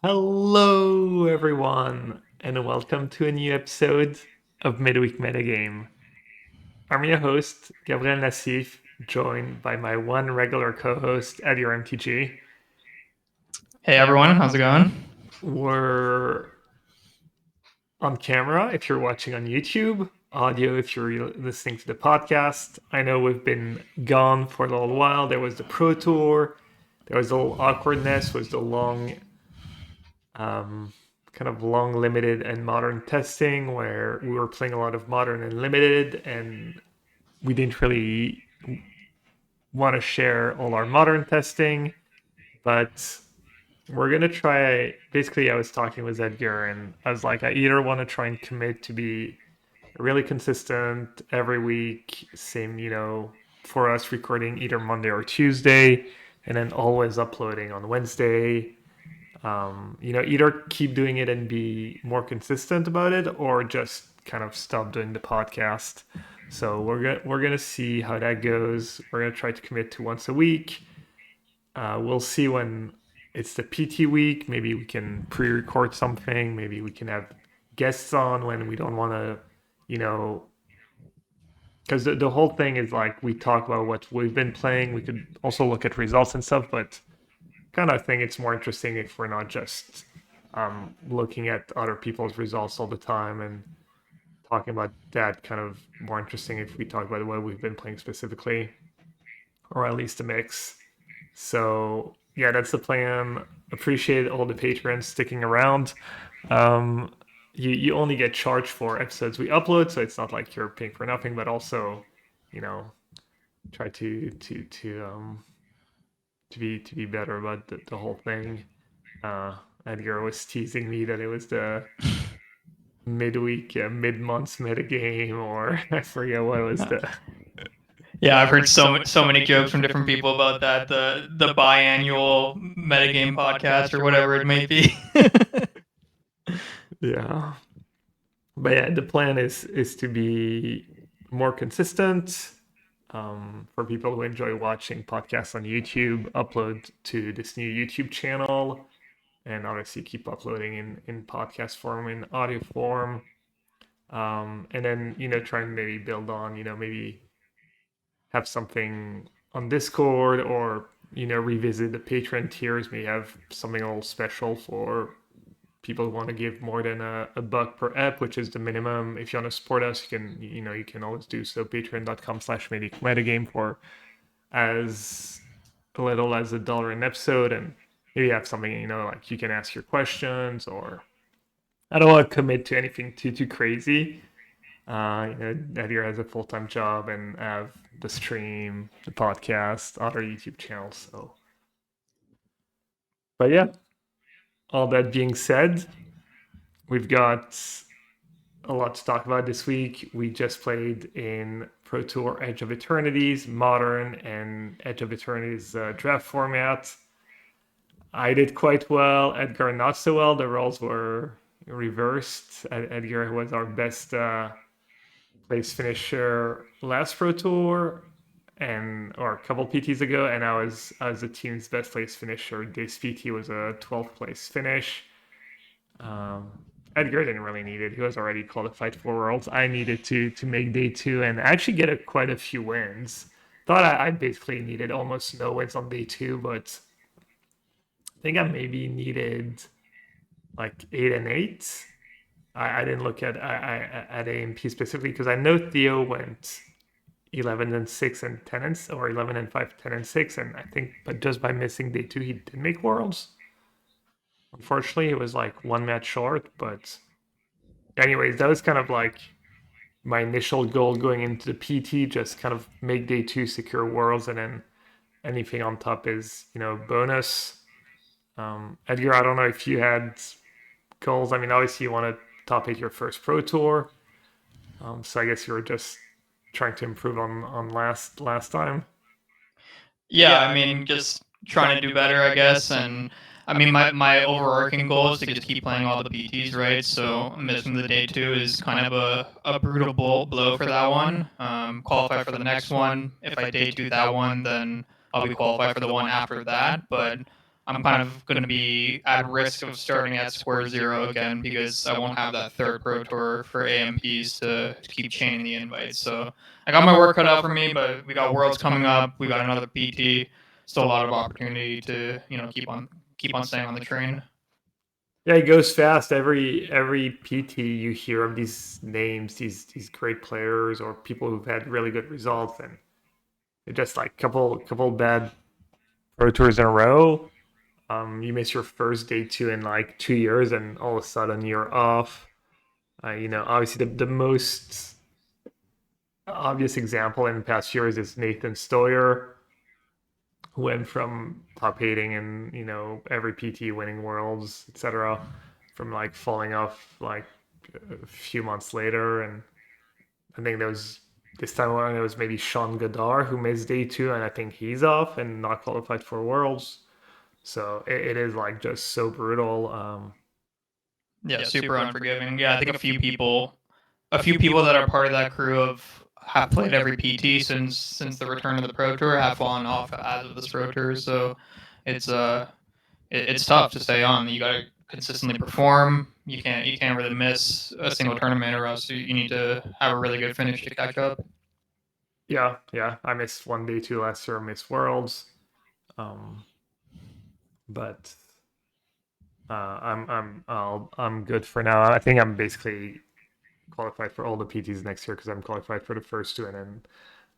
Hello, everyone, and welcome to a new episode of Midweek Metagame. I'm your host, Gabriel Nassif, joined by my one regular co-host, EdgarMTG. Hey everyone, how's it going? We're on camera if you're watching on YouTube, audio if you're listening to the podcast. I know we've been gone for a little while. There was the Pro Tour. There was a little awkwardness with the um, kind of long limited and modern testing where we were playing a lot of modern and limited, and we didn't really want to share all our modern testing, but we're gonna try. Basically, I was talking with Edgar, and I was like, I either want to try and commit to be really consistent every week, same, for us recording either Monday or Tuesday, and then always uploading on Wednesday. Either keep doing it and be more consistent about it, or just kind of stop doing the podcast. So we're gonna see how that goes. We're gonna try to commit to once a week. We'll see when it's the PT week. Maybe we can pre-record something. Maybe we can have guests on when we don't want to, you know, because the whole thing is like we talk about what we've been playing. We could also look at results and stuff, but kind of think it's more interesting if we're not just looking at other people's results all the time and talking about that. Kind of more interesting if we talk about what we've been playing specifically, or at least a mix. So yeah, that's the plan. Appreciate all the patrons sticking around. Um, you only get charged for episodes we upload, so it's not like you're paying for nothing. But also, you know, try to be better about the whole thing. Edgar was teasing me that it was the midweek, mid-month metagame, or I forget what was the. Yeah, I've heard so many jokes from different people about that, the biannual metagame podcast or whatever it may be. Yeah, but yeah, the plan is to be more consistent. For people who enjoy watching podcasts on YouTube, upload to this new YouTube channel, and obviously keep uploading in podcast form, in audio form. And then try and maybe build on, maybe have something on Discord, or revisit the Patreon tiers. Maybe have something a little special for people who want to give more than a buck per app, which is the minimum. If you want to support us, you can always do so. Patreon.com/metagame for as little as $1 an episode, and maybe have something, like you can ask your questions, or I don't want to commit to anything too crazy. Edgar has a full-time job, and have the stream, the podcast, other YouTube channels. So, but yeah, all that being said, we've got a lot to talk about this week. We just played in Pro Tour Edge of Eternities, Modern, and Edge of Eternities draft format. I did quite well. Edgar not so well. The roles were reversed. Edgar was our best place finisher last Pro Tour, and or a couple PTs ago, and I was the team's best place finisher. This PT was a 12th place finish. Um, Edgar didn't really need it. He was already qualified for Worlds. I needed to make day two and actually get quite a few wins. Thought I basically needed almost no wins on day two, but I think I maybe needed like 8 and 8. I didn't look at AMP specifically because I know Theo went 11 and 6 and 10 or 11 and 5, 10 and 6, and I think, but just by missing day two, he did make Worlds. Unfortunately, it was like one match short, but anyways, that was kind of like my initial goal going into the PT, just kind of make day two, secure Worlds, and then anything on top is bonus. Edgar, I don't know if you had goals. I mean, obviously you want to top eight your first Pro Tour, so I guess you were just trying to improve on last time. Yeah, I mean, just trying to do better, I guess. And I mean, my overarching goal is to just keep playing all the PTs, right? So missing the day two is kind of a brutal blow for that one. Qualify for the next one. If I day two that one, then I'll be qualified for the one after that. But I'm kind of going to be at risk of starting at square zero again because I won't have that third Pro Tour for AMPs to keep chaining the invites. So I got my work cut out for me, but we got Worlds coming up. We got another PT. Still a lot of opportunity to keep on staying on the train. Yeah, it goes fast. Every PT you hear of these names, these great players or people who've had really good results, and they're just like couple bad pro tours in a row. You miss your first day two in like 2 years, and all of a sudden you're off. Obviously the most obvious example in the past years is Nathan Stoyer, who went from top hating and every PT winning worlds, etc., from like falling off like a few months later. And I think there was this time around it was maybe Sean Godar who missed day two, and I think he's off and not qualified for worlds. So it is like just so brutal. Yeah, super unforgiving. Yeah, I think a few people that are part of that crew have played every PT since the return of the Pro Tour have fallen off as of this Pro Tour. So it's it's tough to stay on. You got to consistently perform. You can't really miss a single tournament, or else you need to have a really good finish to catch up. Yeah. I missed one day two last year, I missed worlds. But I'm good for now. I think I'm basically qualified for all the PTs next year because I'm qualified for the first two, and then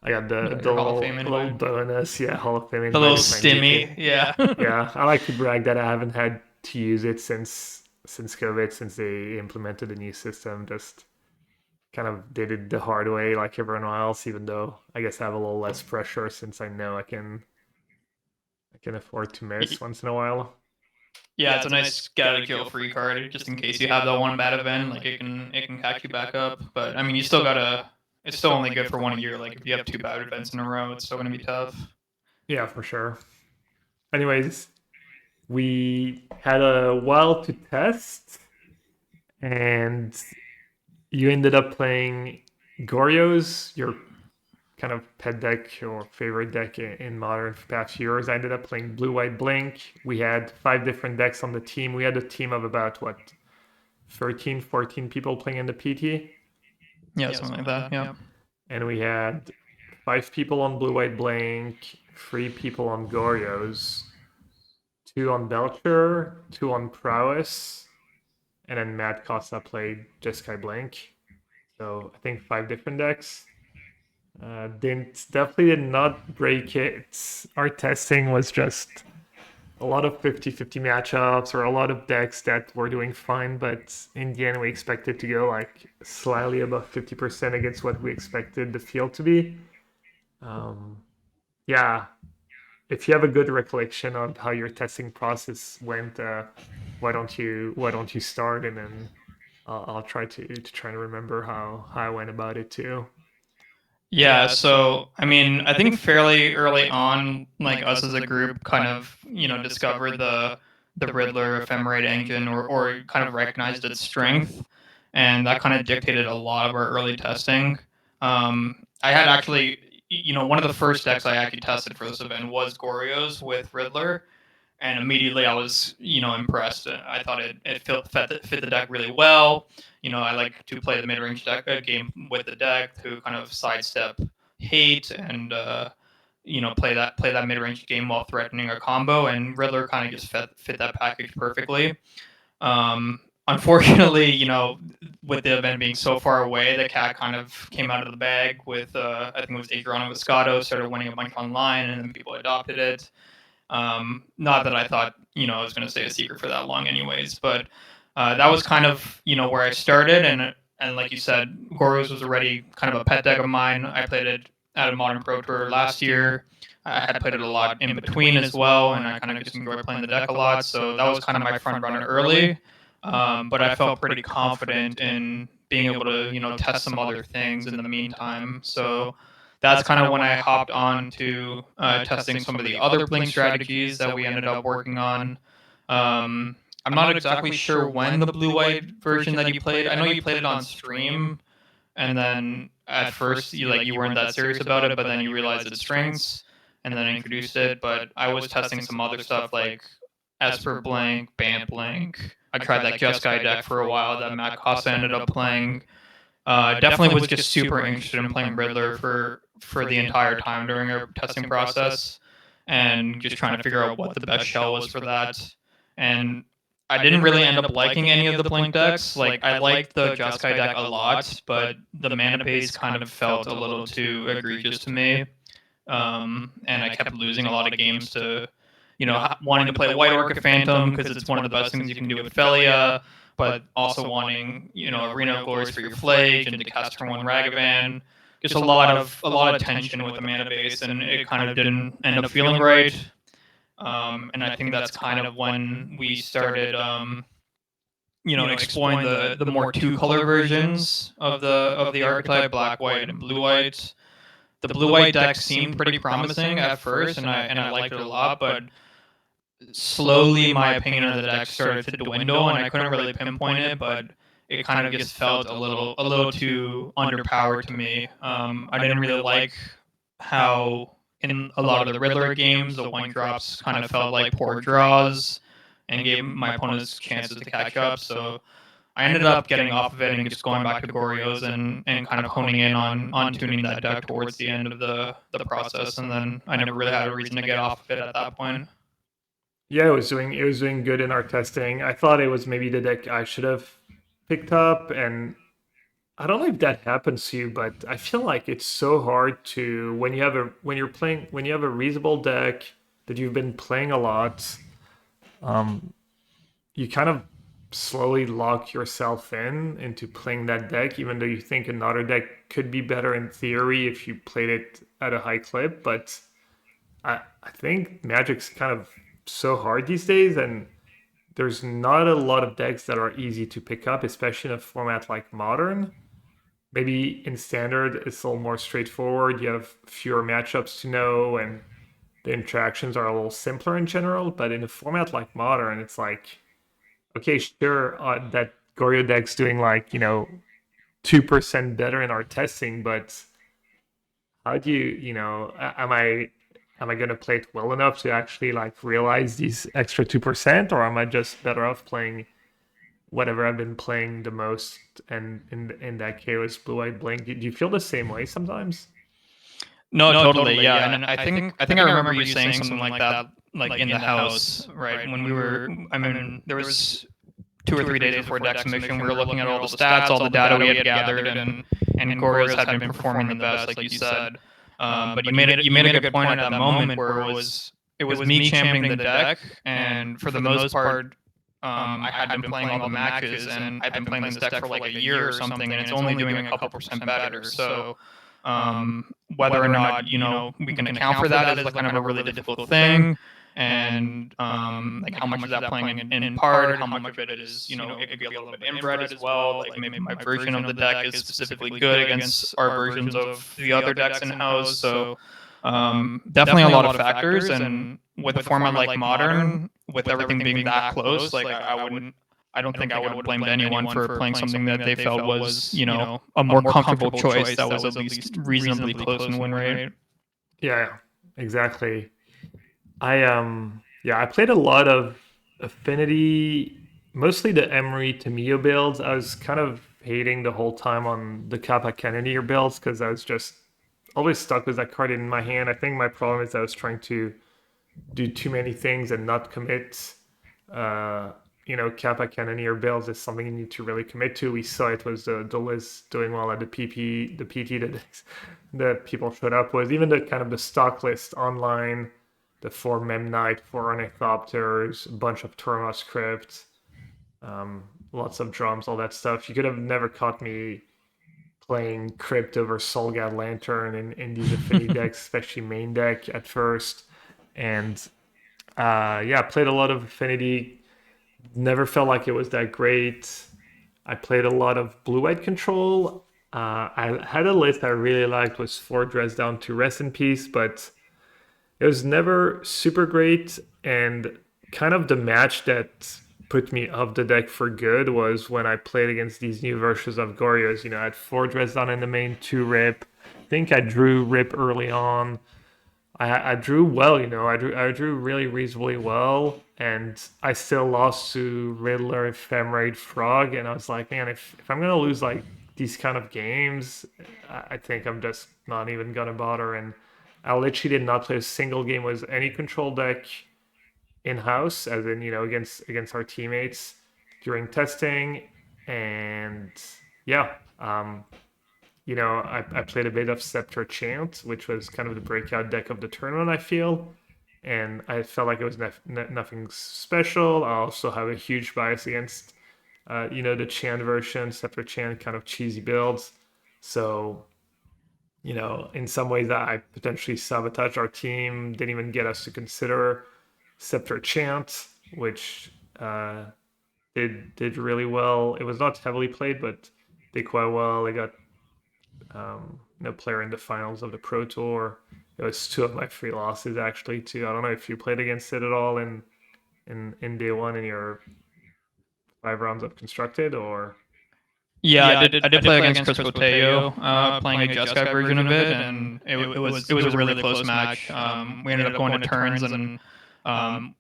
I got the Your Hall of Fame little invite, bonus, yeah, Hall of Fame the invite little with my stimmy, DK. yeah. Yeah, I like to brag that I haven't had to use it since COVID, since they implemented the new system. Just kind of did it the hard way, like everyone else. Even though I guess I have a little less pressure since I know I can afford to miss once in a while. Yeah, it's a nice get out of jail free card just in case you have that one bad event. Like it can catch you back up. But I mean, you still gotta. It's still only good for 1 year. Like if you have two bad events in a row, it's still gonna be tough. Yeah, for sure. Anyways, we had a while to test, and you ended up playing Goryo's, your kind of pet deck or favorite deck in Modern for past years. I ended up playing Blue White Blink. We had 5 different decks on the team. We had a team of about, what, 13, 14 people playing in the PT. Yeah, something like that. Yeah. And we had 5 people on Blue White Blink, 3 people on Goryo's, 2 on Belcher, 2 on Prowess, and then Matt Costa played Jeskai Blank. So I think 5 different decks. Didn't definitely did not break it. Our testing was just a lot of 50-50 matchups or a lot of decks that were doing fine, but in the end we expected to go like slightly above 50% against what we expected the field to be. Yeah, if you have a good recollection of how your testing process went, why don't you start, and then I'll try to try to remember how I went about it too. Yeah, so I mean, I think fairly early on, like us as a group, kind of discovered the Riddler ephemerate engine, or kind of recognized its strength, and that kind of dictated a lot of our early testing. I had actually, one of the first decks I actually tested for this event was Goryo's with Riddler, and immediately I was impressed. I thought it fit the deck really well. I like to play the mid range deck game with the deck to kind of sidestep hate and play that mid range game while threatening a combo. And Riddler kind of just fit that package perfectly. Unfortunately, with the event being so far away, the cat kind of came out of the bag with I think it was Adriano Moscato started winning a bunch online, and then people adopted it. Not that I thought I was going to stay a secret for that long, anyways. But that was kind of where I started, and like you said, Goros was already kind of a pet deck of mine. I played it at a Modern Pro Tour last year. I had played it a lot in between as well, and I kind of just enjoyed playing the deck a lot. So that was kind of my front runner early. But I felt pretty confident in being able to test some other things in the meantime. So that's kind of when I hopped on to testing some of the other Blink strategies that we ended up working on. I'm not exactly sure when the blue white version that you played. I know you played it on stream, and then at first you weren't that serious about it, but then you realized its strengths, and then introduced it. But I was testing some other stuff like Esper Blank, Bant Blank. I tried that Jeskai deck for a while that Matt Costa ended up playing. Definitely was just super interested in playing Riddler for the entire time during our testing process, and just trying to figure out what the best shell was for that. And I didn't really end up liking any of the Blink decks. Like I liked the Jeskai deck a lot, but the mana base kind of felt a little too egregious to me. And I kept losing a lot of games to, wanting to play White Orca Phantom because it's one of the best things you can do with Felia, but also wanting, Arena of Glories for your Flage and to cast turn one Ragavan. Just a lot of tension with the mana base, and it kind of didn't end up feeling right. And I think that's kind of when we started, exploring the more two color versions of the archetype, black white and blue white. The blue white deck seemed pretty promising at first, and I liked it a lot, but slowly my opinion of the deck started to dwindle, and I couldn't really pinpoint it, but it kind of just felt a little too underpowered to me. I didn't really like how in a lot of the Riddler games the one drops kind of felt like poor draws and gave my opponents chances to catch up. So I ended up getting off of it and just going back to Goryo's and kind of honing in on tuning that deck towards the end of the process, and then I never really had a reason to get off of it at that point. Yeah, it was doing good in our testing. I thought it was maybe the deck I should have picked up, and I don't know if that happens to you, but I feel like it's so hard to when you have a reasonable deck that you've been playing a lot, um, you kind of slowly lock yourself into playing that deck, even though you think another deck could be better in theory if you played it at a high clip. But I think Magic's kind of so hard these days, and there's not a lot of decks that are easy to pick up, especially in a format like Modern. Maybe in Standard, it's a little more straightforward. You have fewer matchups to know, and the interactions are a little simpler in general. But in a format like Modern, it's like, okay, sure, that Goryo deck's doing like, 2% better in our testing, but how do am I going to play it well enough to actually like realize these extra 2%, or am I just better off playing whatever I've been playing the most? And in that case, Blue Eyed Blink. Do you feel the same way sometimes? No, totally, yeah. And I think I remember you saying something like that, like in the house, right? When we were, I mean, there was 2 or 3 days before deck submission, we were looking at all the stats, all the data we had gathered, and Goryo's had been performing the best, like you said. But you made a good point at that moment where it was me championing the deck, and for the most part, I had been playing all the matches, and I've been playing this deck for like a year or something, and it's only doing a couple percent better. So whether or not we can account for that is like kind of a really difficult thing, and like how much is that playing in part, how much of it is it could be a little bit inbred as well. Like maybe my version of the deck is specifically good against our versions of the other decks in house. So definitely a lot of factors, and with a format like Modern, with everything being that close, like I don't think I would have blamed anyone for playing something that they felt was, a more comfortable choice that was at least reasonably close in win rate. Yeah, exactly. I played a lot of Affinity, mostly the Emery Tamiyo builds. I was kind of hating the whole time on the Kappa Cannoneer builds because I was just always stuck with that card in my hand. I think my problem is I was trying to do too many things and not commit. Uh, Kappa Cannoneer builds is something you need to really commit to. We saw it was the list doing well at the PT that people showed up with. Even the kind of the stock list online, the 4 Memnite, 4 Ornithopters, a bunch of Turma script, lots of drums, all that stuff. You could have never caught me playing Crypt over Solgad Lantern in these affinity decks, especially main deck at first. And yeah, played a lot of affinity. Never felt like it was that great. I played a lot of blue-white control. I had a list I really liked was 4 Dress Down to Rest in Peace, but it was never super great. And kind of the match that put me off the deck for good was when I played against these new versions of Goryo's. I had 4 Dress Down in the main, 2 Rip. I think I drew Rip early on. I drew well, I drew really reasonably well, and I still lost to Riddler, Ephemerate, Frog, and I was like, man, if I'm gonna lose like these kind of games, I think I'm just not even gonna bother. And I literally did not play a single game with any control deck in house, as in against our teammates during testing, and yeah, I played a bit of Scepter Chant, which was kind of the breakout deck of the tournament, I feel. And I felt like it was nothing special. I also have a huge bias against, the Chant version, Scepter Chant, kind of cheesy builds. So, in some ways, I potentially sabotaged our team, didn't even get us to consider Scepter Chant, which did really well. It was not heavily played, but did quite well. They got no player in the finals of the Pro Tour. It was two of my free losses actually too. I don't know if you played against it at all in day one in your 5 rounds of constructed or Yeah, I did play against Chris Botello, playing a Jeskai version of it, and it was a really close match. We ended up going to turns, and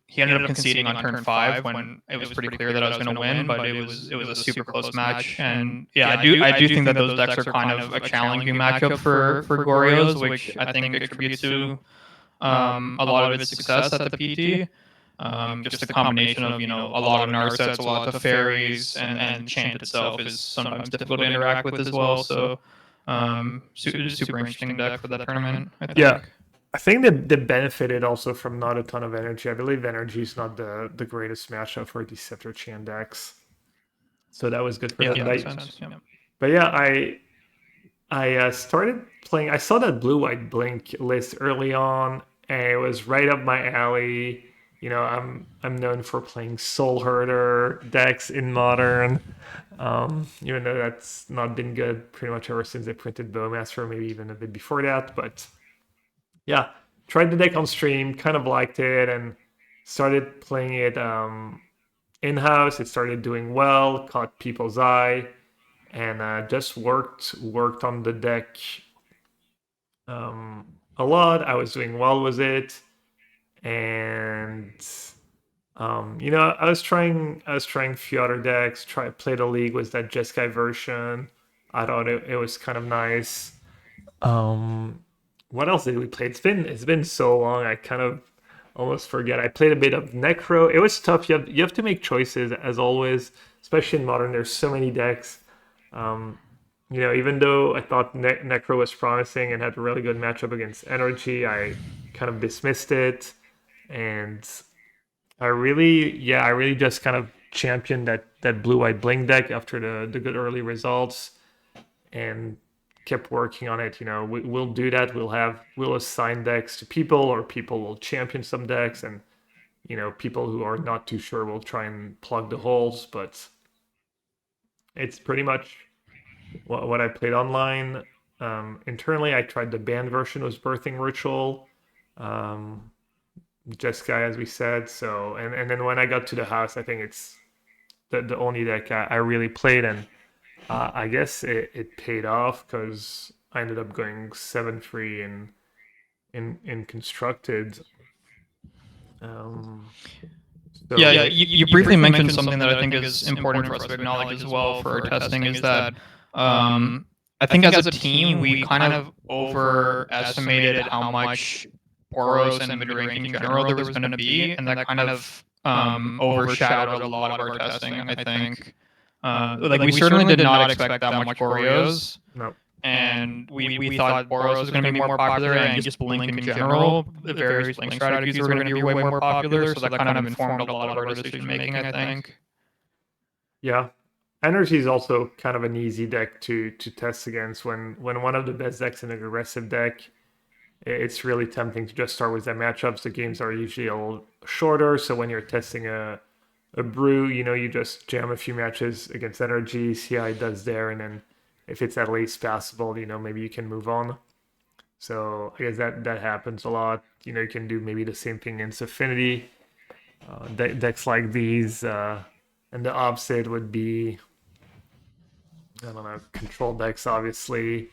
he ended up conceding on turn 5 when it was pretty clear that I was going to win. But it was a super close match, and yeah, I do think that those decks are kind of a challenging matchup for Gorios, which I think attributes to a lot of its success at the PT. Just the combination of a lot of Narsets, a lot of fairies, and Chant itself is sometimes difficult to interact with as well. So super interesting deck for that tournament, I think. yeah. I think that they benefited also from not a ton of energy. I believe energy is not the greatest matchup for these Scepter Chan decks, so that was good for Yeah, them. that makes sense. Yeah. But yeah, I started playing. I saw that blue white blink list early on, and it was right up my alley. I'm known for playing Soul Herder decks in modern, even though that's not been good pretty much ever since they printed Bowmaster, maybe even a bit before that. But yeah, tried the deck on stream, kind of liked it, and started playing it in house. It started doing well, caught people's eye, and just worked on the deck a lot. I was doing well with it, and I was trying a few other decks. Played a league with that Jeskai version. I thought it was kind of nice. Um, what else did we play? It's been so long. I kind of almost forget. I played a bit of Necro. It was tough. You have to make choices as always, especially in modern. There's so many decks. Um, even though I thought Necro was promising and had a really good matchup against Energy, I kind of dismissed it. And I really just kind of championed that blue white bling deck after the good early results and kept working on it. We'll do that. We'll assign decks to people, or people will champion some decks, and people who are not too sure will try and plug the holes. But it's pretty much what I played online. Internally, I tried the banned version was Birthing Ritual, um, Jeskai, as we said. So, and then when I got to the house, I think it's the only deck I really played, and I guess it paid off because I ended up going 7-3 in constructed. Um, Yeah, you briefly mentioned something that I think is important for us to acknowledge as well for our testing is that I think as a team we kind of overestimated how much Boros and mid-rank in general there was going to be, and that kind of overshadowed a lot of our testing. I think like we certainly did not expect that much Gorios, no. and we thought Boros was going to be more popular, and just Blink in general, the various Blink strategies were going to be way more popular, so that kind of informed a lot of our decision making, I think. Yeah. Energy is also kind of an easy deck to test against when one of the best decks in an aggressive deck. It's really tempting to just start with the matchups. The games are usually a little shorter, so when you're testing a brew, you just jam a few matches against Energy, see how it does there, and then if it's at least passable, maybe you can move on. So I guess that happens a lot. You can do maybe the same thing in Affinity. Decks like these, and the opposite would be, I don't know, control decks, obviously.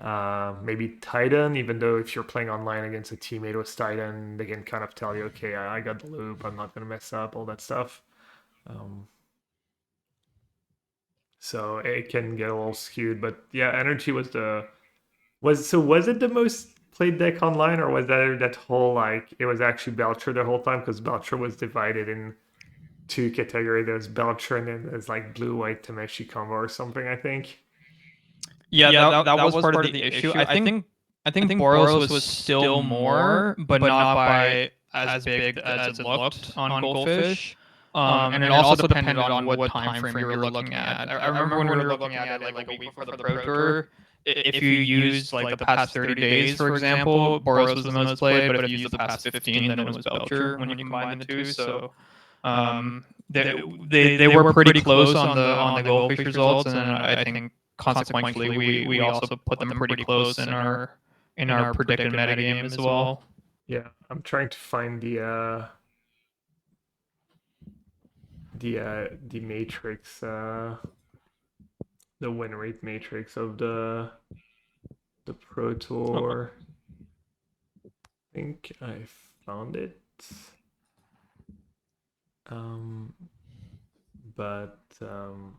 Maybe Titan, even though if you're playing online against a teammate with Titan, they can kind of tell you, okay, I got the loop, I'm not gonna mess up, all that stuff. So it can get a little skewed, but yeah, Energy was it the most played deck online, or was that whole like it was actually Belcher the whole time because Belcher was divided in two categories. There's Belcher and then there's like blue white Tameshi combo or something, I think. Yeah, that was part of the issue. I think Boros was still more, but not by as big as it looked on Goldfish. And it also depended on what time frame you were looking at. I remember when we were looking at it like a week before the Pro Tour. If you used like the past 30 days, for example, Boros was the most played. But if you used the past 15, then it was Belcher when you combine the two. So they were pretty close on the Goldfish results, and then I think consequentially we also put them pretty close in our predicted metagame as well. Yeah, I'm trying to find the matrix, the win rate matrix of the Pro Tour. I think I found it. But I'm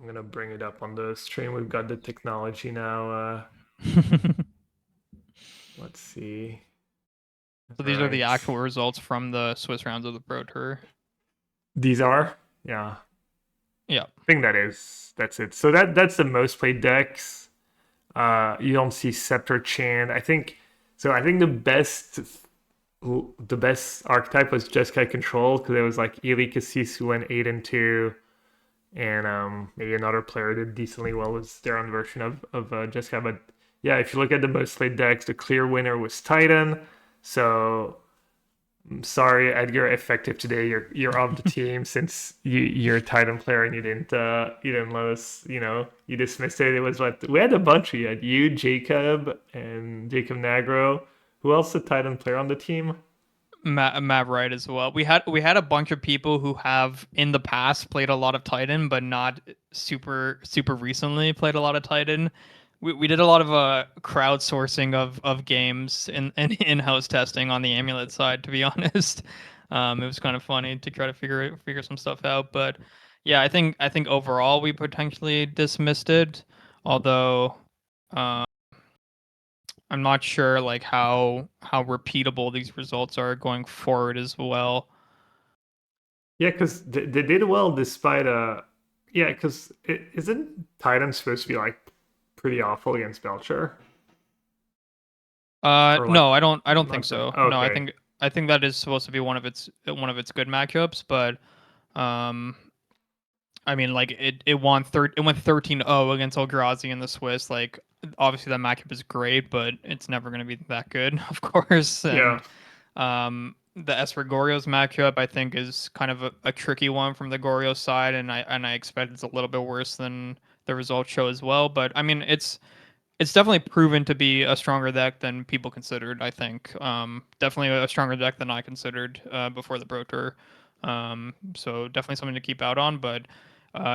gonna bring it up on the stream. We've got the technology now. Let's see. So these are the actual results from the Swiss rounds of the Pro Tour. These are, yeah. Yeah. I think that's it. So that's the most played decks. You don't see Scepter Chant. I think the best archetype was Jeskai Control because it was like Ili Kasisu and 8 and 2, and maybe another player did decently well with their own version of Jeskai. But yeah, if you look at the most played decks, the clear winner was Titan. So I'm sorry, Edgar, effective today. You're off the team since you're a Titan player and you didn't let us, you dismissed it. It was what we had a bunch. We had you, Jacob, and Jacob Nagro. Who else a Titan player on the team? Matt Wright as well. We had a bunch of people who have in the past played a lot of Titan, but not super recently played a lot of Titan. We did a lot of crowdsourcing of games and in-house testing on the Amulet side. To be honest, it was kind of funny to try to figure some stuff out. But yeah, I think overall we potentially dismissed it, although. Um, I'm not sure like how repeatable these results are going forward as well. Yeah, because they did well despite yeah, because isn't Titan supposed to be like pretty awful against Belcher? Or like No, I don't think not so. No, I okay. think I think that is supposed to be one of its good matchups, but um I mean like it went 13-0 against Eldrazi in the Swiss. Like obviously that matchup is great, but it's never going to be that good, of course. Yeah. And the Esper Goryo's matchup I think is kind of a tricky one from the Goryo side, and I expect it's a little bit worse than the results show as well. But I mean it's definitely proven to be a stronger deck than people considered. I think definitely a stronger deck than I considered before the Pro Tour. So definitely something to keep out on. But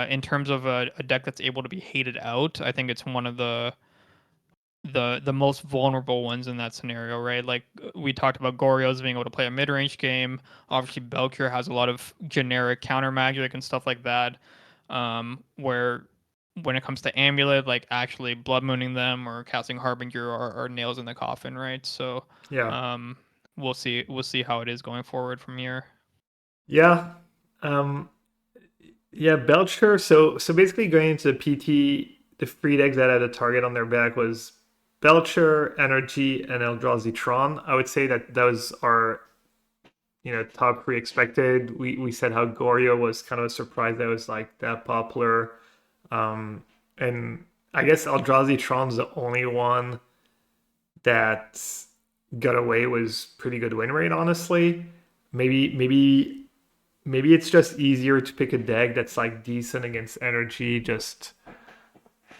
in terms of a deck that's able to be hated out, I think it's one of the most vulnerable ones in that scenario, right? Like we talked about Goryo's being able to play a mid range game. Obviously, Belcher has a lot of generic counter magic and stuff like that. Where when it comes to Amulet, like actually blood mooning them or casting Harbinger are nails in the coffin, right? So Yeah. um, we'll see how it is going forward from here. Yeah. Um, yeah, Belcher. So basically going into the PT, the free decks that had a target on their back was Belcher, Energy, and Eldrazi Tron. I would say that those are top three expected. We said how Goryo was kind of a surprise that was like that popular. And I guess Eldrazi Tron's the only one that got away was pretty good win rate, honestly. Maybe it's just easier to pick a deck that's like decent against energy. Just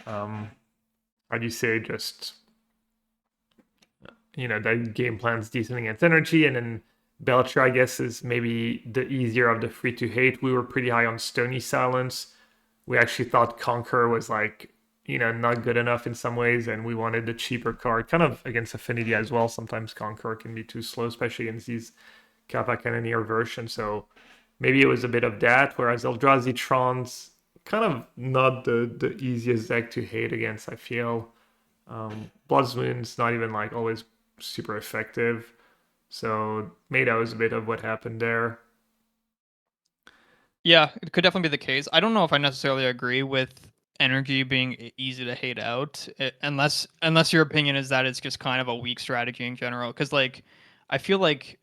how do you say? Just that game plan's decent against energy, and then Belcher, I guess, is maybe the easier of the free to hate. We were pretty high on Stony Silence. We actually thought Conquer was like not good enough in some ways, and we wanted the cheaper card. Kind of against Affinity as well. Sometimes Conqueror can be too slow, especially against these Kappa Cannoneer versions. So maybe it was a bit of that. Whereas Eldrazi Tron's kind of not the easiest deck to hate against, I feel. Blood's Moon's not even like always super effective. So maybe that was a bit of what happened there. Yeah, it could definitely be the case. I don't know if I necessarily agree with energy being easy to hate out, unless your opinion is that it's just kind of a weak strategy in general. Because like, I feel like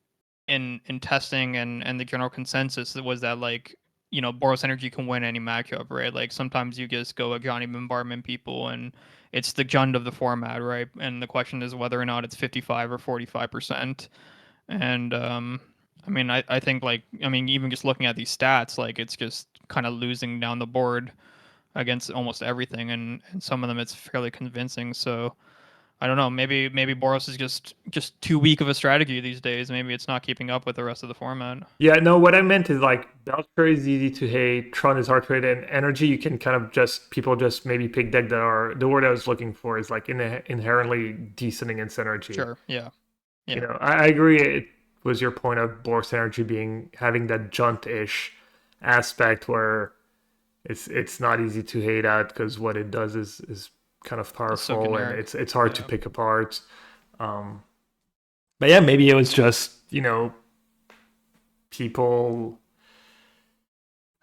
in testing and the general consensus was that like Boros Energy can win any matchup, right? Like sometimes you just go a Johnny Bombardment people and it's the Jund of the format, right? And the question is whether or not it's 55 or 45%. And I mean, I think like I mean even just looking at these stats, like it's just kind of losing down the board against almost everything, and some of them it's fairly convincing. So I don't know. Maybe Boros is just too weak of a strategy these days. Maybe it's not keeping up with the rest of the format. Yeah, no, what I meant is like Belcher is easy to hate, Tron is hard to hate, and energy you can kind of just people just maybe pick deck that are the word I was looking for is like inherently decent against energy. Sure. Yeah. Yeah. I agree. It was your point of Boros energy being having that junt-ish aspect where it's not easy to hate at because what it does is kind of It's so powerful and generic. it's hard to Yeah. pick apart. Um, but yeah, maybe it was just people.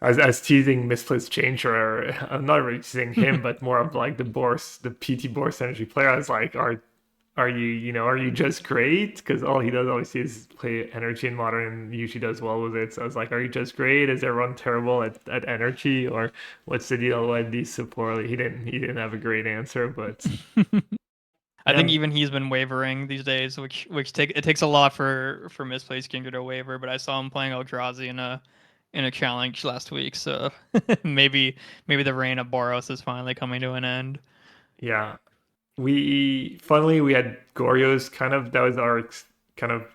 I was teasing Misplaced Changer. I'm not really teasing him, but more of like the PT Bourse energy player. I was like, are you just great? Because all he does obviously is play energy in modern and usually does well with it. So I was like, are you just great? Is everyone terrible at energy, or what's the deal? Why do so poorly? He didn't have a great answer, but I think yeah, even he's been wavering these days, which it takes a lot for Misplaced Ginger to waver. But I saw him playing Eldrazi in a challenge last week, so maybe the reign of Boros is finally coming to an end. yeah. We had Goryo's kind of that was our kind of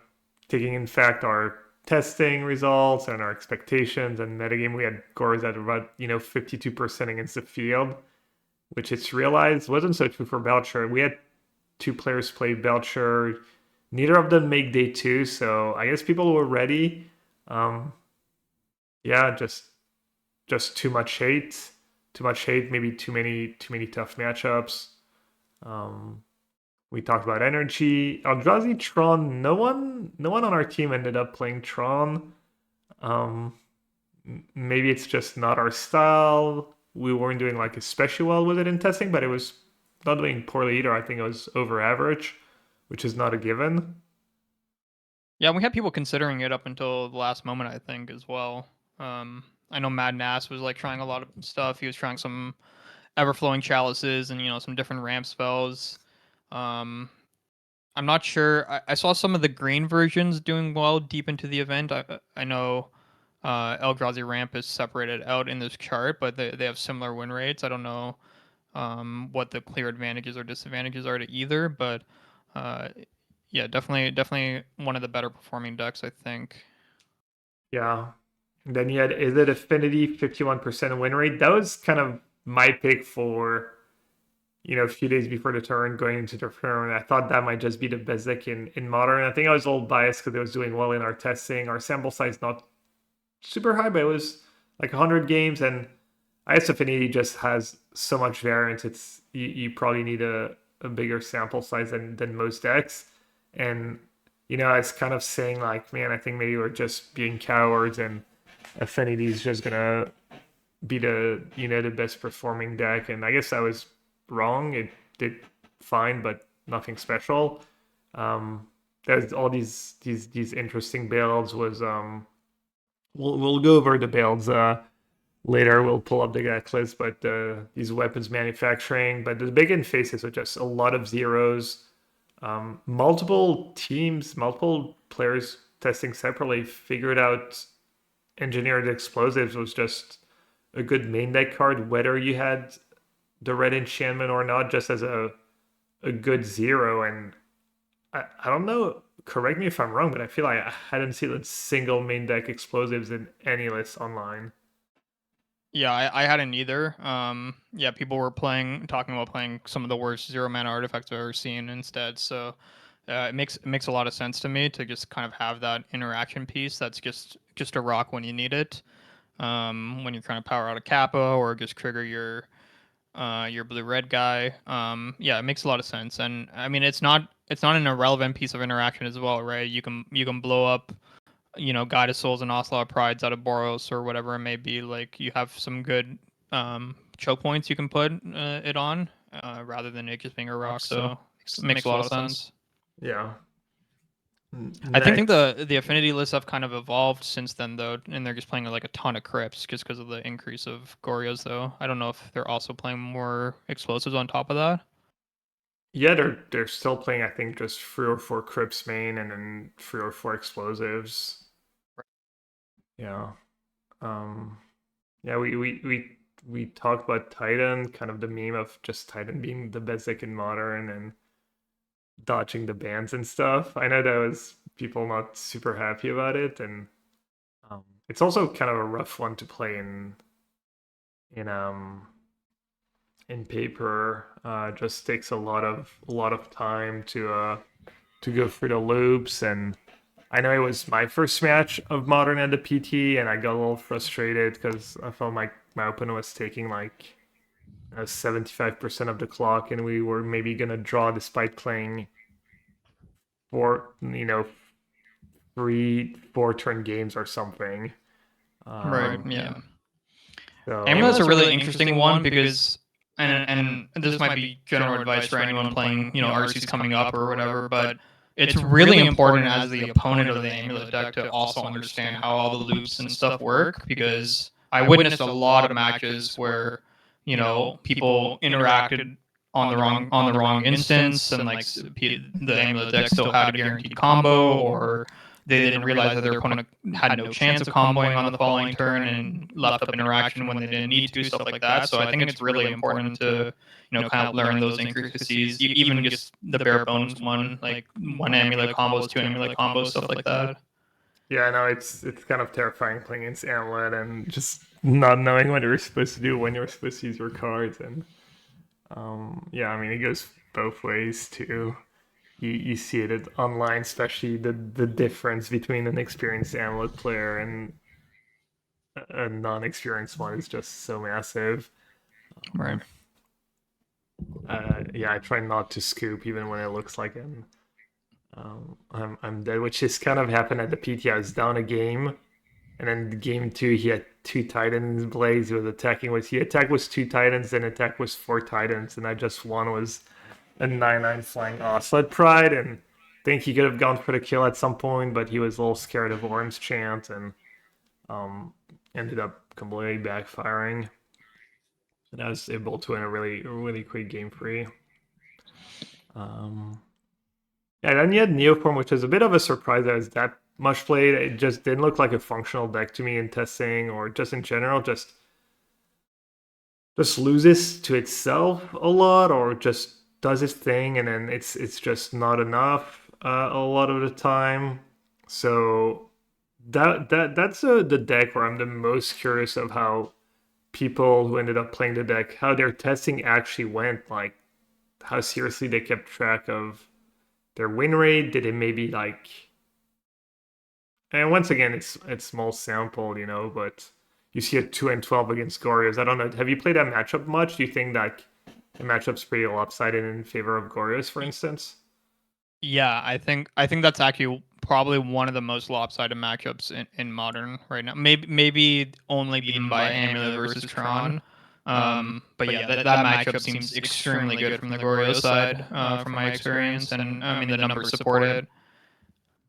taking in fact our testing results and our expectations and metagame. We had Goryo's at about 52% against the field, which it's realized wasn't so true for Belcher. We had two players play Belcher. Neither of them make day two, so I guess people were ready. Um, yeah, just too much hate, maybe too many tough matchups. Um, we talked about energy. Eldrazi Tron. No one on our team ended up playing Tron. Um, maybe it's just not our style. We weren't doing like especially well with it in testing, but it was not doing poorly either. I think it was over average, which is not a given. Yeah, we had people considering it up until the last moment, I think, as well. I know Mad Nass was like trying a lot of stuff. He was trying some Everflowing Chalices and some different ramp spells. Um, I'm not sure. I saw some of the green versions doing well deep into the event. I know Eldrazi Ramp is separated out in this chart, but they have similar win rates. I don't know what the clear advantages or disadvantages are to either, but uh, yeah, definitely one of the better performing decks, I think. Yeah. And then you had is it Affinity 51% win rate? That was kind of my pick for a few days before the turn, going into the turn. I thought that might just be the best deck in modern. I think I was a little biased because it was doing well in our testing. Our sample size not super high, but it was like 100 games, and IS Affinity just has so much variance. You probably need a bigger sample size than most decks, and it's kind of saying like, man, I think maybe we're just being cowards, and Affinity is just gonna be the best performing deck, and I guess I was wrong. It did fine, but nothing special. Um, there's all these interesting builds. We'll go over the builds later. We'll pull up the deck list, but these weapons manufacturing. But the big in faces are just a lot of zeros. Multiple teams, multiple players testing separately figured out engineered explosives was just a good main deck card, whether you had the red enchantment or not, just as a good zero. And I don't know, correct me if I'm wrong, but I feel like I hadn't seen a single main deck explosives in any list online. Yeah, I hadn't either. Yeah, people were talking about playing some of the worst zero mana artifacts I've ever seen instead. So it makes a lot of sense to me to just kind of have that interaction piece. That's just a rock when you need it. When you're trying to power out a Kappa or just trigger your blue red guy. Yeah, it makes a lot of sense. And I mean, it's not an irrelevant piece of interaction as well, right? You can blow up Guide of Souls and Ocelot Prides out of Boros or whatever it may be. Like you have some good choke points you can put it on rather than it just being a rock. So makes a lot of sense. Yeah. I think Next. the affinity lists have kind of evolved since then though, and they're just playing like a ton of crypts just because of the increase of Goryos though. I don't know if they're also playing more explosives on top of that. Yeah, they're still playing, I think, just 3 or 4 Crips main and then 3 or 4 explosives. Yeah. Um yeah, we talked about Titan, kind of the meme of just Titan being the best deck in modern and dodging the bans and stuff. I know that was people not super happy about it, and it's also kind of a rough one to play in in paper. Just takes a lot of time to go through the loops. And I know it was my first match of modern at the PT, and I got a little frustrated because I felt my opponent was taking like 75% of the clock, and we were maybe gonna draw despite playing 3 4 turn games or something. Right. Um, Yeah. so Amulet's a really interesting one because, and this might be general advice for anyone playing, RCs coming up or whatever, but it's really important as the opponent of the Amulet deck to also understand how all the loops and stuff work because I witnessed a lot of matches where, people interacted on the wrong instance and like the Amulet deck still had a guaranteed combo or they didn't realize that their opponent had no chance of comboing on the following turn and left up interaction when they didn't need to, stuff like that. So I think it's really important to, kind of learn those intricacies, even just the bare bones one, like one amulet combos, two amulet combos, stuff like that. yeah, no, it's kind of terrifying playing against Amulet and just not knowing what you're supposed to do when you're supposed to use your cards. And yeah, I mean it goes both ways too. You see it online, especially the difference between an experienced Amulet player and a non-experienced one is just so massive. Right. Um, yeah, I try not to scoop even when it looks like I'm dead, which just kind of happened at the PT. I was down a game, and then game two he had 2 Titans blades. He was attacking with he attack was 2 Titans, then attack was 4 Titans, and I just won was a 9/9 flying Ocelot Pride, and I think he could have gone for the kill at some point, but he was a little scared of Orm's chant and um ended up completely backfiring. And I was able to win a really quick game free. Um, yeah, then you had Neoform, which was a bit of a surprise as that much played. It just didn't look like a functional deck to me in testing or just in general. Just loses to itself a lot or just does its thing and then it's just not enough a lot of the time. So that's the deck where I'm the most curious of how people who ended up playing the deck, how their testing actually went, like how seriously they kept track of their win rate. Did it maybe like, and once again it's small sample, but you see a 2-12 against Goryo's. I don't know. Have you played that matchup much? Do you think that the matchup's pretty lopsided in favor of Goryo's, for instance? Yeah, I think that's actually probably one of the most lopsided matchups in modern right now. Maybe only beaten by Amulet versus Tron. But yeah, that matchup seems extremely good from the Goryo side, from my experience, and I mean the numbers support it.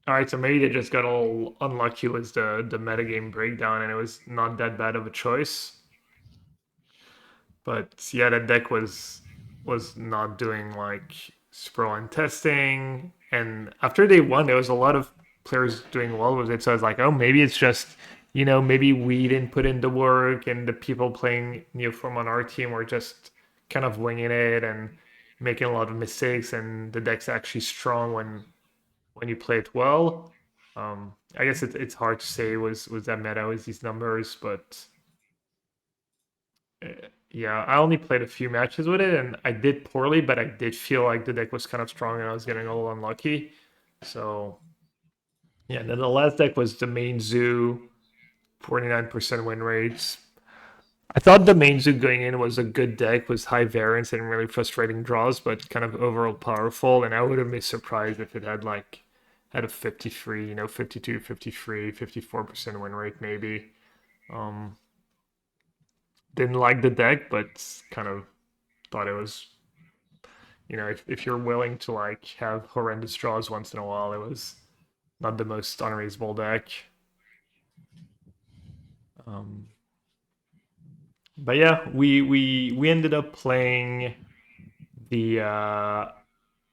All right, so maybe they just got all unlucky with the metagame breakdown, and it was not that bad of a choice. But yeah, that deck was not doing like sprawl and testing. And after they won, there was a lot of players doing well with it. So I was like, oh, maybe it's just, maybe we didn't put in the work, and the people playing Neoform on our team were just kind of winging it and making a lot of mistakes. And the deck's actually strong when you play it well. I guess it's hard to say was that meta with these numbers, but Yeah, I only played a few matches with it, and I did poorly, but I did feel like the deck was kind of strong, and I was getting a little unlucky. So yeah, and then the last deck was the main zoo, 49% win rates. I thought the main zoo going in was a good deck, was high variance and really frustrating draws, but kind of overall powerful. And I would have been surprised if it had a 53, 52, 53, 54% win rate maybe. Um, didn't like the deck, but kind of thought it was, if you're willing to like have horrendous draws once in a while, it was not the most unreasonable deck. Um, but yeah, we ended up playing the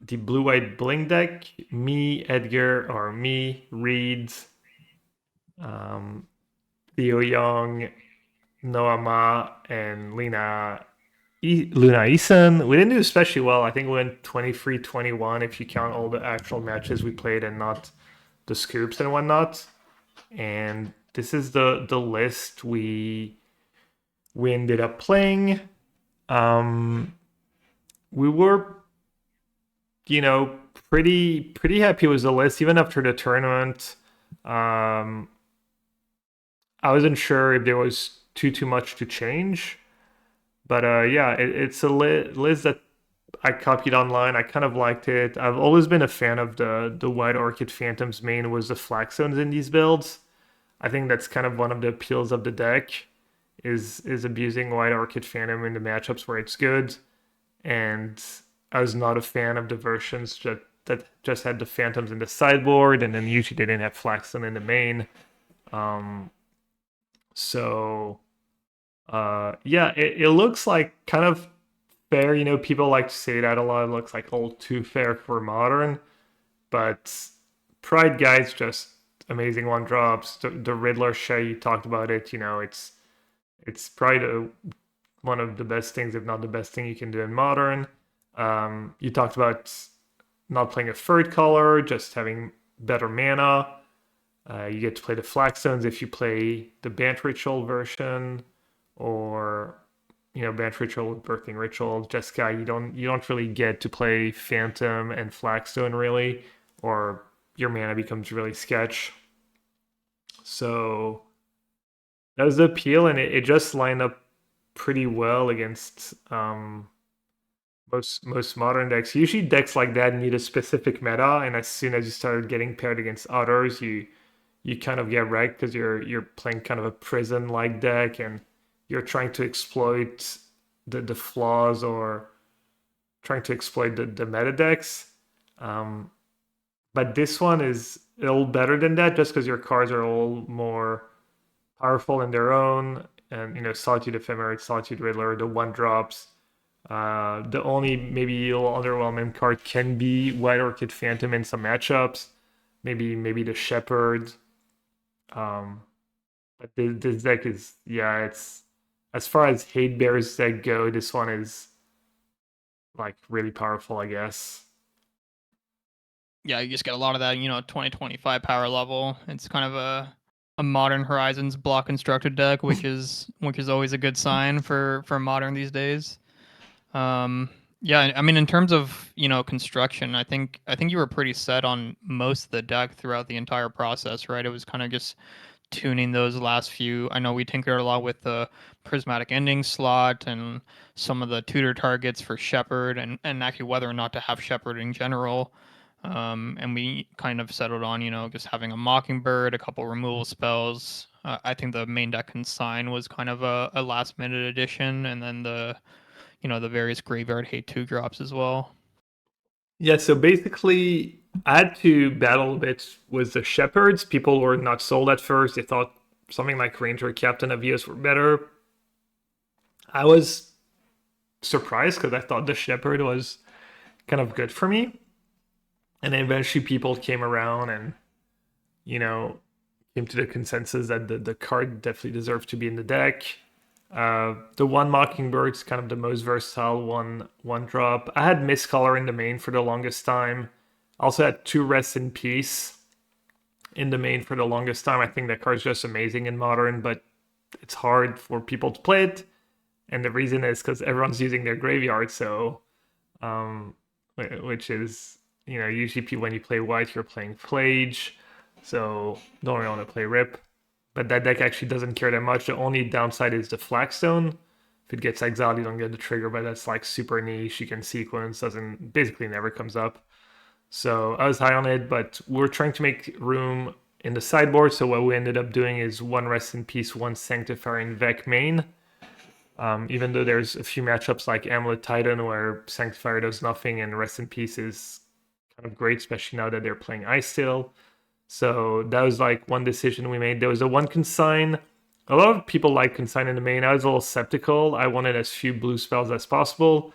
the blue white bling deck. Me, Edgar, or me, Reed, um, Theo Young, Noah Ma, and Luna Eason. We didn't do especially well. I think we went 23-21 if you count all the actual matches we played and not the scoops and whatnot. And this is the list we ended up playing. Um, we were, pretty happy with the list even after the tournament. Um, I wasn't sure if there was too much to change, but yeah, it's a list that I copied online. I kind of liked it. I've always been a fan of the White Orchid Phantoms main was the Flag Zones in these builds. I think that's kind of one of the appeals of the deck is abusing White Orchid Phantom in the matchups where it's good. And I was not a fan of the versions that just had the Phantoms in the sideboard, and then usually they didn't have Flaxton in the main. Um, so yeah, it looks like kind of fair. People like to say that a lot. It looks like a little too fair for modern, but Pride Guy's just amazing one drops. The Riddler Shay, you talked about it. It's probably one of the best things, if not the best thing you can do in modern. You talked about not playing a third color, just having better mana. You get to play the Flagstones if you play the Bant Ritual version, or Bant Ritual, Birthing Ritual. Jessica, you don't really get to play Phantom and Flagstone really, or your mana becomes really sketch. So that was the appeal, and it just lined up pretty well against most modern decks. Usually decks like that need a specific meta, and as soon as you start getting paired against others, you kind of get wrecked because you're playing kind of a prison like deck, and you're trying to exploit the flaws or trying to exploit the meta decks. Um, but this one is a little better than that, just because your cards are all more powerful in their own, and Solitude Ephemerate, Solitude Riddler, the one drops. The only maybe a little underwhelming card can be White Orchid Phantom in some matchups. Maybe the Shepherd. Um, but this deck is, yeah, it's as far as Hate Bears deck go, this one is like really powerful, I guess. Yeah, you just get a lot of that, 2025 power level. It's kind of a modern Horizons block constructed deck, which is always a good sign for modern these days. Yeah, I mean, in terms of construction, I think you were pretty set on most of the deck throughout the entire process, right? It was kind of just tuning those last few. I know we tinkered a lot with the prismatic ending slot and some of the tutor targets for Shepherd, and actually whether or not to have Shepherd in general. And we kind of settled on, just having a Mockingbird, a couple removal spells. I think the main deck consign was kind of a last minute addition, and then the various graveyard hate 2 drops as well. Yeah, so basically, I had to battle a bit with the Shepherds. People were not sold at first. They thought something like Ranger Captain of Eos were better. I was surprised because I thought the Shepherd was kind of good for me. And then eventually people came around and, you know, came to the consensus that the card definitely deserved to be in the deck. The one Mockingbird's kind of the most versatile one drop. I had Mistcolor in the main for the longest time. Also had two Rest in Peace in the main for the longest time. I think that card's just amazing in Modern, but it's hard for people to play it. and the reason is because everyone's using their graveyard. So, which is usually when you play white, you're playing Plage, so don't really want to play Rip. But that deck actually doesn't care that much. The only downside is the Flagstone. If it gets exiled, you don't get the trigger, but that's like super niche. You can sequence, doesn't basically never comes up. So I was high on it, but we're trying to make room in the sideboard. So what we ended up doing is one Rest in Peace, one Sanctifier in Vec main. Even though there's a few matchups like Amulet Titan where Sanctifier does nothing and Rest in Peace is kind of great, especially now that they're playing Ice Steel. So that was like one decision we made. There was a one consign. A lot of people like consign in the main. I was a little skeptical. I wanted as few blue spells as possible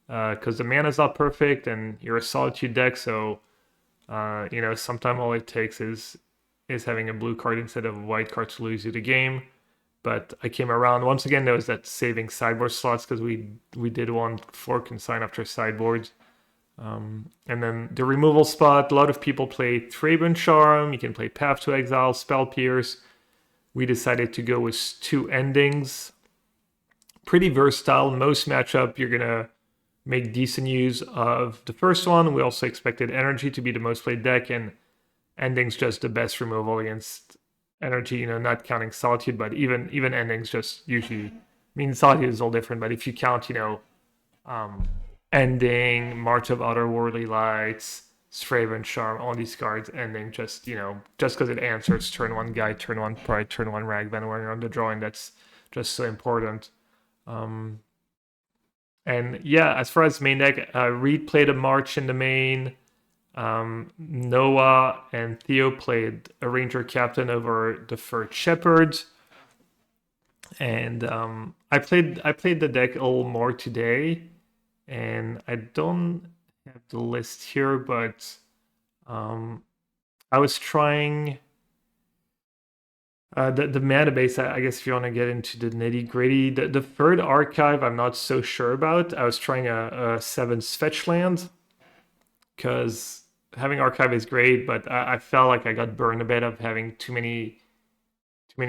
because the mana's not perfect and you're a Solitude deck. So sometimes all it takes is having a blue card instead of a white card to lose you the game. But I came around once again. There was that saving sideboard slots because we did one for consign after sideboard. And then the removal spot, a lot of people play Thraben Charm, you can play Path to Exile, Spell Pierce. We decided to go with two endings. Pretty versatile. Most matchup, you're going to make decent use of the first one. We also expected Energy to be the most played deck, and endings just the best removal against Energy, not counting Solitude, but even endings just usually, Solitude is all different, but if you count, ending, March of Otherworldly Lights, Straven Charm, all these cards ending just because it answers turn one Guide, turn one Pride, turn one Ragvan when you're on the drawing, that's just so important. And yeah, as far as main deck, Reed played a March in the main. Noah and Theo played a Ranger Captain over the Furred Shepherd. And I played the deck a little more today. And I don't have the list here, but I was trying the mana base. I guess if you want to get into the nitty gritty, the third archive I'm not so sure about. I was trying a 7 fetch land because having archive is great, but I felt like I got burned a bit of having too many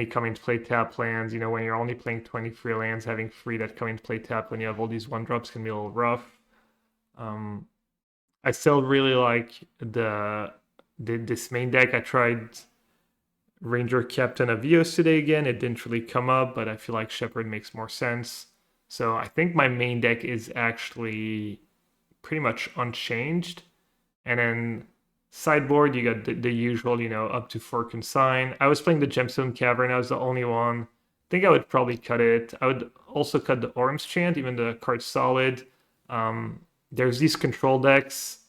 coming to play tap lands. When you're only playing 23 lands, having 3 that come into play tap when you have all these 1-drops can be a little rough. I still really like this main deck. I tried Ranger Captain Avios today again. It didn't really come up, but I feel like Shepherd makes more sense. So I think my main deck is actually pretty much unchanged. And then sideboard, you got the usual, up to 4 consign. I was playing the Gemstone Cavern. I was the only one. I think I would probably cut it. I would also cut the Orm's Chant, even the card's solid. There's these control decks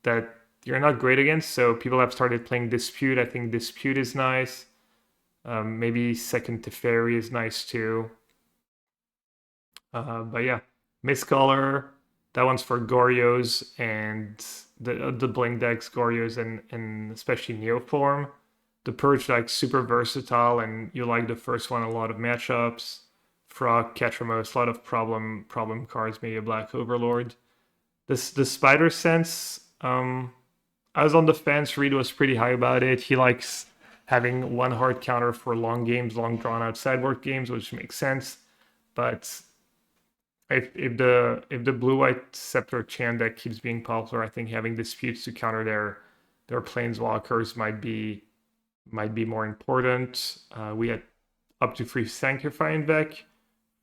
that you're not great against, so people have started playing Dispute. I think Dispute is nice. Maybe Second Teferi is nice too. But yeah, Mistcaller, that one's for Goryos and the Blink decks, Goryos and especially Neoform. The Purge like super versatile, and you like the first one a lot of matchups. Frog, Catramose, a lot of problem cards, maybe a Black Overlord. The Spider Sense, I was on the fence. Reed was pretty high about it. He likes having one hard counter for long games, long drawn out sideboard games, which makes sense. But if the blue white Scepter Chan deck keeps being popular, I think having disputes to counter their planeswalkers might be more important. We had up to 3 Sanctifying Vec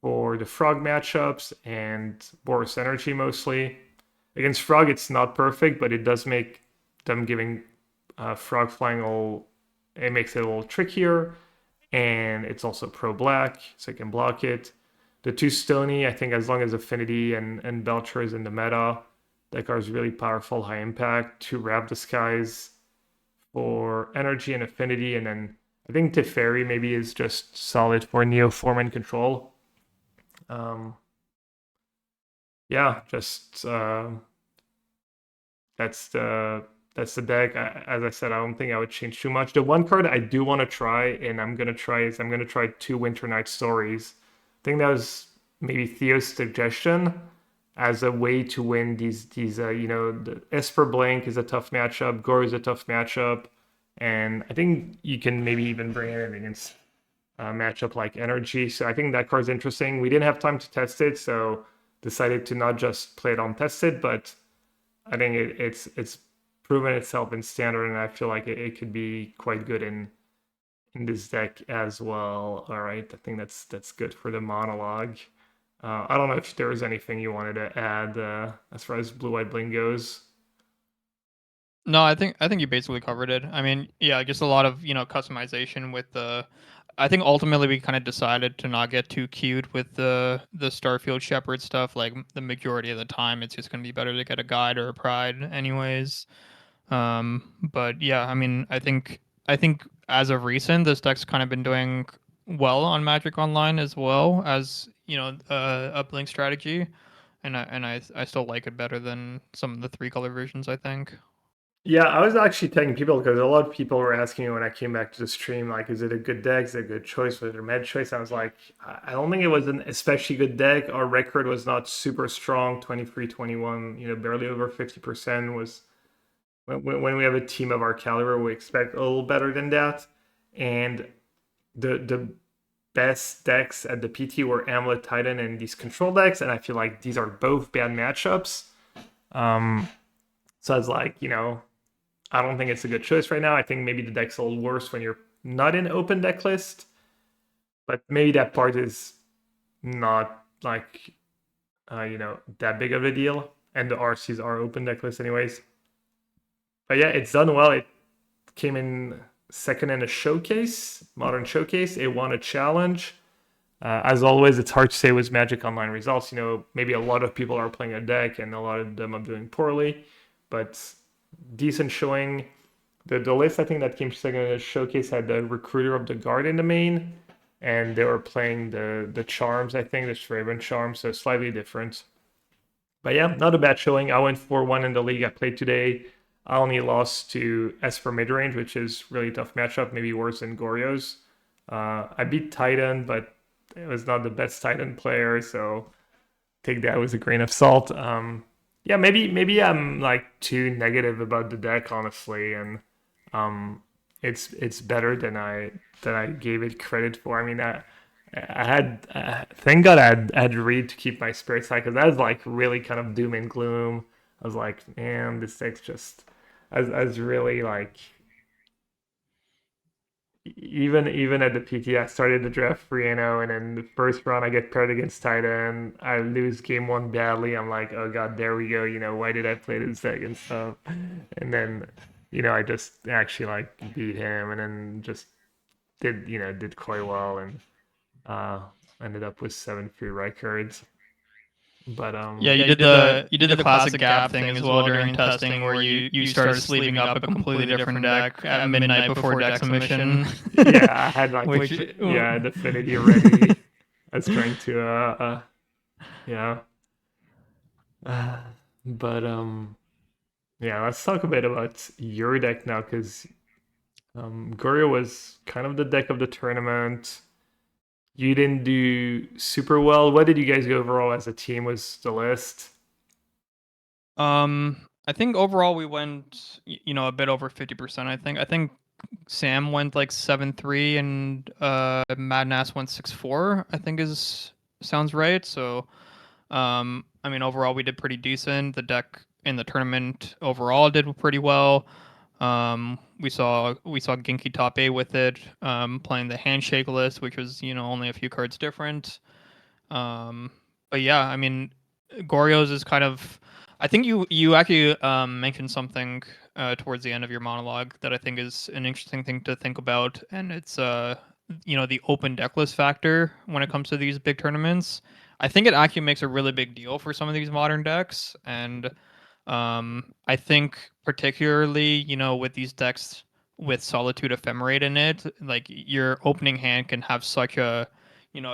for the Frog matchups and Boros Energy mostly. Against Frog, it's not perfect, but it does make them giving Frog flying it makes it a little trickier, and it's also pro-black, so you can block it. The 2 Stony, I think as long as Affinity and Belcher is in the meta, that card is really powerful, high impact. 2 Wrap the Skies for energy and affinity, and then I think Teferi maybe is just solid for Neoform and control. Yeah, just that's the deck. As I said, I don't think I would change too much. The one card I do want to try, and I'm gonna try 2 Winter Night Stories. I think that was maybe Theo's suggestion as a way to win these the Esper Blank is a tough matchup, Gore is a tough matchup, and I think you can maybe even bring it in against matchup like Energy. So I think that card's interesting. We didn't have time to test it, so decided to not just play it untested, but I think it's proven itself in standard, and I feel like it could be quite good in this deck as well. All right, I think that's good for the monologue. I don't know if there was anything you wanted to add as far as Blue White Bling goes. No, I think you basically covered it. I mean, yeah, just a lot of customization with the. I think ultimately we kind of decided to not get too cute with the Starfield Shepherd stuff. Like the majority of the time, it's just going to be better to get a guide or a pride, anyways. But yeah, I mean, I think as of recent, this deck's kind of been doing well on Magic Online as well as a Blink strategy, and I still like it better than some of the three color versions. I think. Yeah, I was actually tagging people because a lot of people were asking me when I came back to the stream, like, is it a good deck? Is it a good choice? Was it a med choice? I was like, I don't think it was an especially good deck. Our record was not super strong, 23, 21, barely over 50% was when we have a team of our caliber, we expect a little better than that. And the best decks at the PT were Amulet Titan and these control decks, and I feel like these are both bad matchups. Um, so I was like, I don't think it's a good choice right now. I think maybe the deck's a little worse when you're not in open deck list, but maybe that part is not like that big of a deal. And the RCs are open deck list anyways. But yeah, it's done well. It came in second in a showcase, modern showcase. It won a challenge. As always, it's hard to say with Magic Online results. Maybe a lot of people are playing a deck and a lot of them are doing poorly, but decent showing. The list I think that came second in the showcase had the Recruiter of the Guard in the main, and they were playing the Charms. I think the Straven Charms, so slightly different. But yeah, not a bad showing. I went 4-1 in the league I played today. I only lost to Esper Midrange, which is really tough matchup, maybe worse than Goryo's. I beat Titan, but it was not the best Titan player, so take that with a grain of salt. Yeah, maybe I'm like too negative about the deck, honestly, and um, it's better than I gave it credit for. I mean, I had thank God I had Reed to keep my spirits high because I was like really kind of doom and gloom. I was like, man, this deck's just I was really like even at the PT, I started the draft 3-0, and then the first round I get paired against Titan. I lose game one badly. I'm like, oh god, there we go. Why did I play this deck and stuff? And then, I just actually like beat him, and then just did quite well, and uh, ended up with 7 free right cards. But Yeah, you did the classic gap thing as well during testing, where you started sleeving up a completely different deck at midnight before deck submission. yeah, I had like Which yeah, the affinity already. I was trying to yeah. Uh, but yeah, let's talk a bit about your deck now because Goryo was kind of the deck of the tournament. You didn't do super well. What did you guys go overall as a team? Was the list? I think overall we went a bit over 50%. I think Sam went like 7-3 and Madnass went 6-4. I think is sounds right. So I mean, overall, we did pretty decent. The deck in the tournament overall did pretty well. We saw Genki top eight with it, playing the handshake list, which was only a few cards different. Um, but yeah, I mean, Goryo's is kind of. I think you actually mentioned something towards the end of your monologue that I think is an interesting thing to think about, and it's the open deck list factor when it comes to these big tournaments. I think it actually makes a really big deal for some of these modern decks, and I think particularly with these decks with Solitude Ephemerate in it, like your opening hand can have such a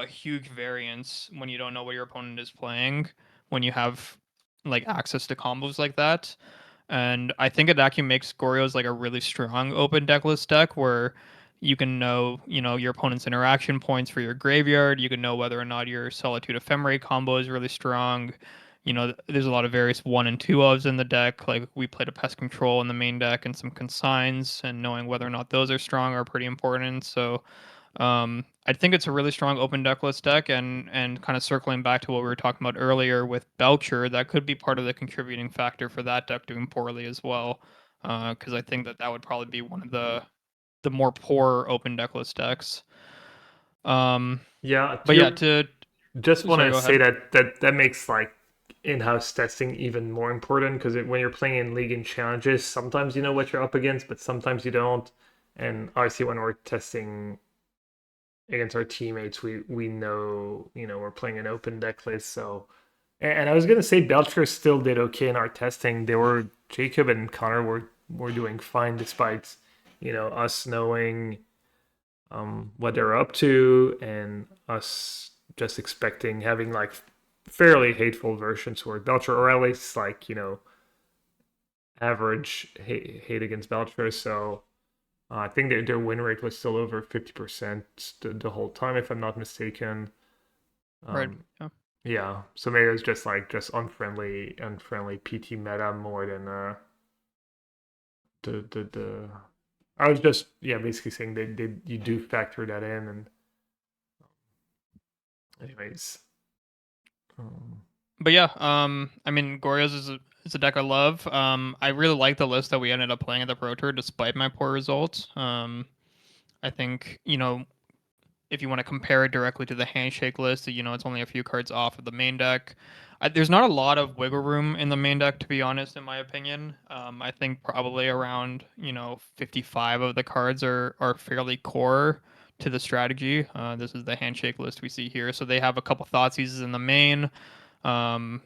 huge variance when you don't know what your opponent is playing, when you have like access to combos like that. And I think it actually makes Goryo's like a really strong open decklist deck where you can know your opponent's interaction points for your graveyard. You can know whether or not your Solitude Ephemerate combo is really strong. There's a lot of various one and two ofs in the deck. Like we played a pest control in the main deck and some consigns, and knowing whether or not those are strong are pretty important. So I think it's a really strong open decklist deck, and kind of circling back to what we were talking about earlier with Belcher, that could be part of the contributing factor for that deck doing poorly as well. Because I think that that would probably be one of the more poor open decklist decks. Yeah, But yeah, to just want sorry, to go say ahead. that makes like in-house testing even more important because when you're playing in league and challenges, sometimes you know what you're up against, but sometimes you don't. And obviously, when we're testing against our teammates, we know we're playing an open deck list. So, and I was gonna say Belcher still did okay in our testing. They were Jacob and Connor were doing fine despite us knowing what they're up to and us just expecting having like fairly hateful versions toward Belcher, or at least like average hate against Belcher. So I think their win rate was still over 50% the whole time, if I'm not mistaken. Right. Um, Yeah. yeah, so maybe it was just unfriendly PT meta more than the. I was just basically saying that you do factor that in, and anyways. Um, But yeah, I mean, Goryo's is a deck I love. I really like the list that we ended up playing at the Pro Tour, despite my poor results. I think if you want to compare it directly to the handshake list, it's only a few cards off of the main deck. There's not a lot of wiggle room in the main deck, to be honest, in my opinion. I think probably around 55 of the cards are fairly core to the strategy. This is the handshake list we see here. So they have a couple Thoughtseizes in the main.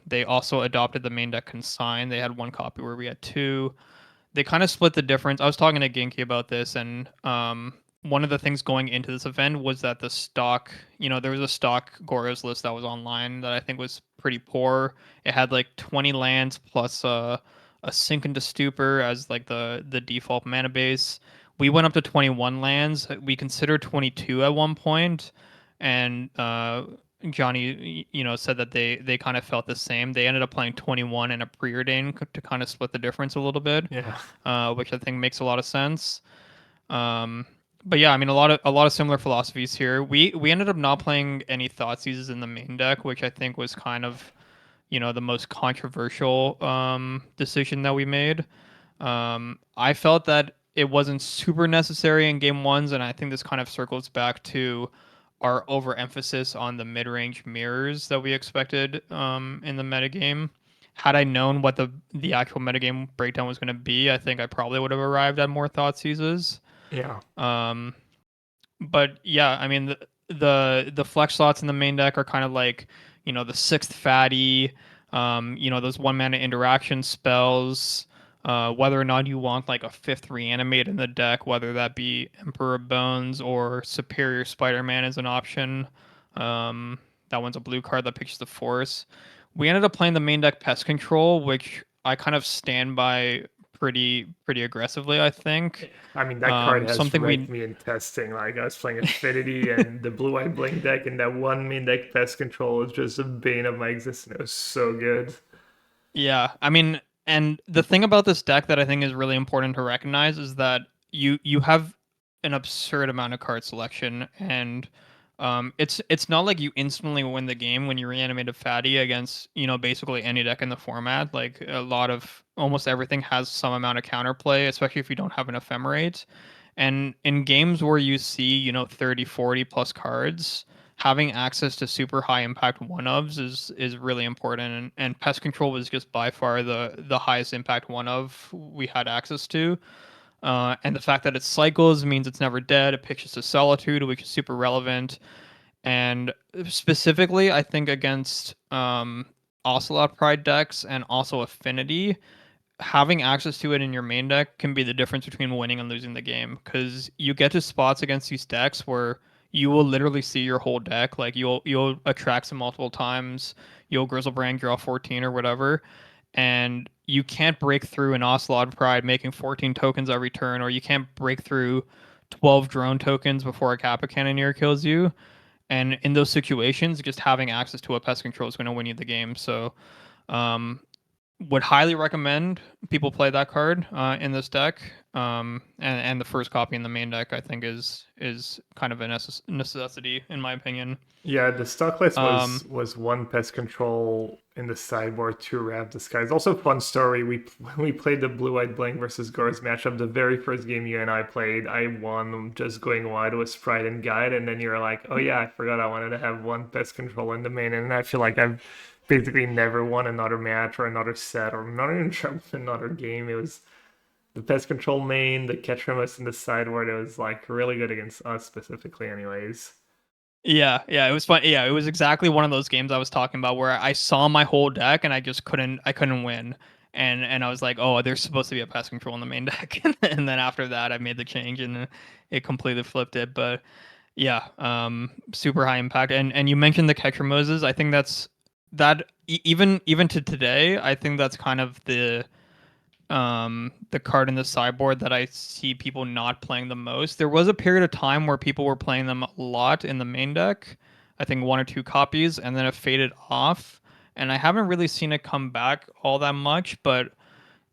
They also adopted the main deck consign. They had one copy where we had two. They kind of split the difference. I was talking to Genki about this, and one of the things going into this event was that the stock, there was a stock Goros list that was online that I think was pretty poor. It had like 20 lands plus a Sink into Stupor as like the default mana base. We went up to 21 lands. We considered 22 at one point, and Johnny, said that they kind of felt the same. They ended up playing 21 and a preordain to kind of split the difference a little bit, yeah, which I think makes a lot of sense. Um, but yeah, I mean a lot of similar philosophies here. We ended up not playing any Thoughtseizes in the main deck, which I think was kind of the most controversial decision that we made. I felt that it wasn't super necessary in game ones, and I think this kind of circles back to our overemphasis on the mid-range mirrors that we expected in the metagame. Had I known what the actual metagame breakdown was going to be, I think I probably would have arrived at more Thoughtseizes. yeah, Um, but yeah, I mean the flex slots in the main deck are kind of like the sixth fatty, those one mana interaction spells. Whether or not you want like a fifth reanimate in the deck, whether that be Emperor Bones or Superior Spider-Man is an option. Um, that one's a blue card that picks the force. We ended up playing the main deck Pest Control, which I kind of stand by pretty aggressively, I think. I mean, that card has Something wrecked we me in testing. Like I was playing Affinity and the Blue Eye Blink deck, and that one main deck Pest Control was just a bane of my existence. It was so good. Yeah, I mean, and the thing about this deck that I think is really important to recognize is that you have an absurd amount of card selection, and it's not like you instantly win the game when you reanimate a fatty against basically any deck in the format. Like a lot of almost everything has some amount of counterplay, especially if you don't have an ephemerate. And in games where you see 30, 40 plus cards, having access to super high impact one ofs is really important, and pest control was just by far the highest impact one of we had access to. And the fact that it cycles means it's never dead. It pitches to solitude, which is super relevant. And specifically, I think against Ocelot Pride decks and also Affinity, having access to it in your main deck can be the difference between winning and losing the game, because you get to spots against these decks where you will literally see your whole deck. Like you'll attract some multiple times, you'll Grizzlebrand draw 14 or whatever, and you can't break through an Ocelot Pride making 14 tokens every turn, or you can't break through 12 drone tokens before a Kappa Cannoneer kills you. And in those situations, just having access to a pest control is going to win you the game. So um, would highly recommend people play that card in this deck. And the first copy in the main deck I think is kind of a necessity in my opinion. Yeah, the stock list Um, was one pest control in the sideboard, two Rav Disguise. Also, fun story. We played the Blue Eyed Blank versus Gars matchup. The very first game you and I played, I won just going wide with Sprite and Guide, and then you're like, "Oh yeah, I forgot I wanted to have one pest control in the main." And I feel like I've basically never won another match or another set or not even trouble another game. It was the pest control main, the catch remotes in the sideboard. It was like really good against us specifically, anyways. yeah, it was fun. Yeah, it was exactly one of those games I was talking about where I saw my whole deck and I couldn't win. And I was like, oh, there's supposed to be a pest control in the main deck. And then after that, I made the change and it completely flipped it. But yeah, super high impact. And you mentioned the catcher Moses. I think even to today, I think that's kind of the card in the sideboard that I see people not playing the most. There was a period of time where people were playing them a lot in the main deck. I think one or two copies, and then it faded off. And I haven't really seen it come back all that much, but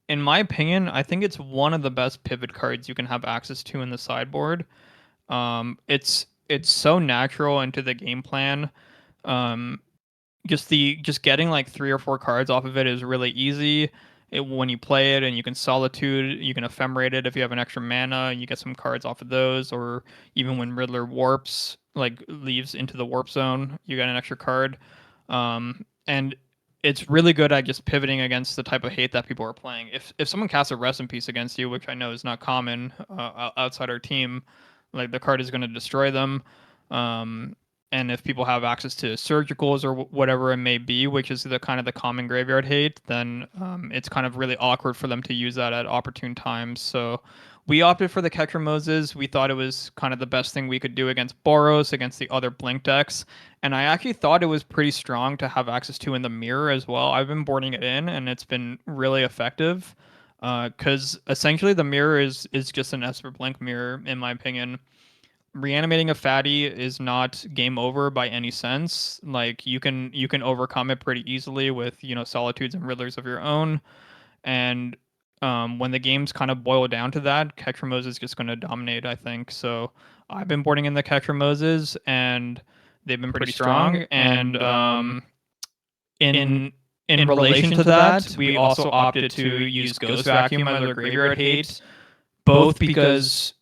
in my opinion, I think it's one of the best pivot cards you can have access to in the sideboard. It's so natural into the game plan. Um, just getting like three or four cards off of it is really easy. When you play it and you can solitude, you can ephemerate it if you have an extra mana. You get some cards off of those, or even when Riddler warps, like leaves into the warp zone, you get an extra card. And it's really good at just pivoting against the type of hate that people are playing. If someone casts a Rest in Peace against you, which I know is not common outside our team, like the card is going to destroy them. Um, and if people have access to surgicals or whatever it may be, which is the kind of the common graveyard hate, then it's kind of really awkward for them to use that at opportune times. So we opted for the Ketcher Moses. We thought it was kind of the best thing we could do against Boros, against the other Blink decks. And I actually thought it was pretty strong to have access to in the mirror as well. I've been boarding it in, and it's been really effective. Because essentially the mirror is just an Esper Blink mirror, in my opinion. Reanimating a fatty is not game over by any sense. Like you can overcome it pretty easily with solitudes and riddlers of your own. And when the games kind of boil down to that, Ketramose is just going to dominate, I think. So I've been boarding in the Ketramoses and they've been pretty strong. And in in relation to that, we also opted to use Ghost Vacuum as our graveyard hate both because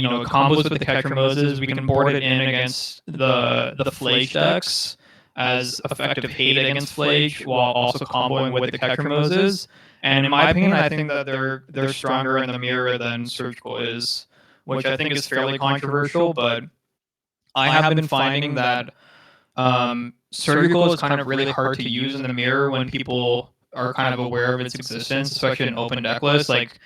it combos with the Ketcher Moses. We can board it in against the Flage decks as effective hate against Flage while also comboing with the Ketcher Moses. And in my opinion, I think that they're stronger in the mirror than Surgical is, which I think is fairly controversial. But I have been finding that Surgical is kind of really hard to use in the mirror when people are kind of aware of its existence, especially in open deck lists. Like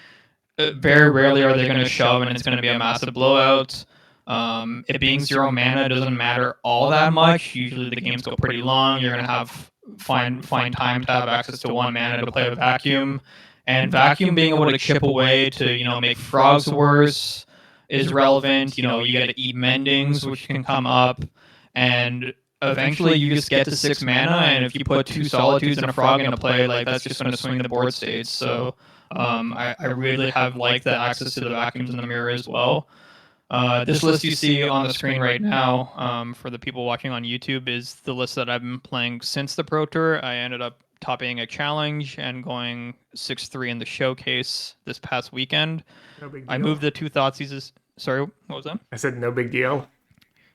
very rarely are they going to shove and it's going to be a massive blowout. It being zero mana doesn't matter all that much. Usually the games go pretty long. You're going to have find time to have access to one mana to play with vacuum, and vacuum being able to chip away to make frogs worse is relevant. You get to eat mendings, which can come up, and eventually you just get to 6 mana. And if you put two solitudes and a frog into play, like that's just going to swing the board states. So I really have liked the access to the vacuums in the mirror as well. This list you see on the screen right now for the people watching on YouTube is the list that I've been playing since the Pro Tour. I ended up topping a challenge and going 6-3 in the showcase this past weekend. No big I deal. moved the two Thoughtseize. Sorry, what was that? I said no big deal.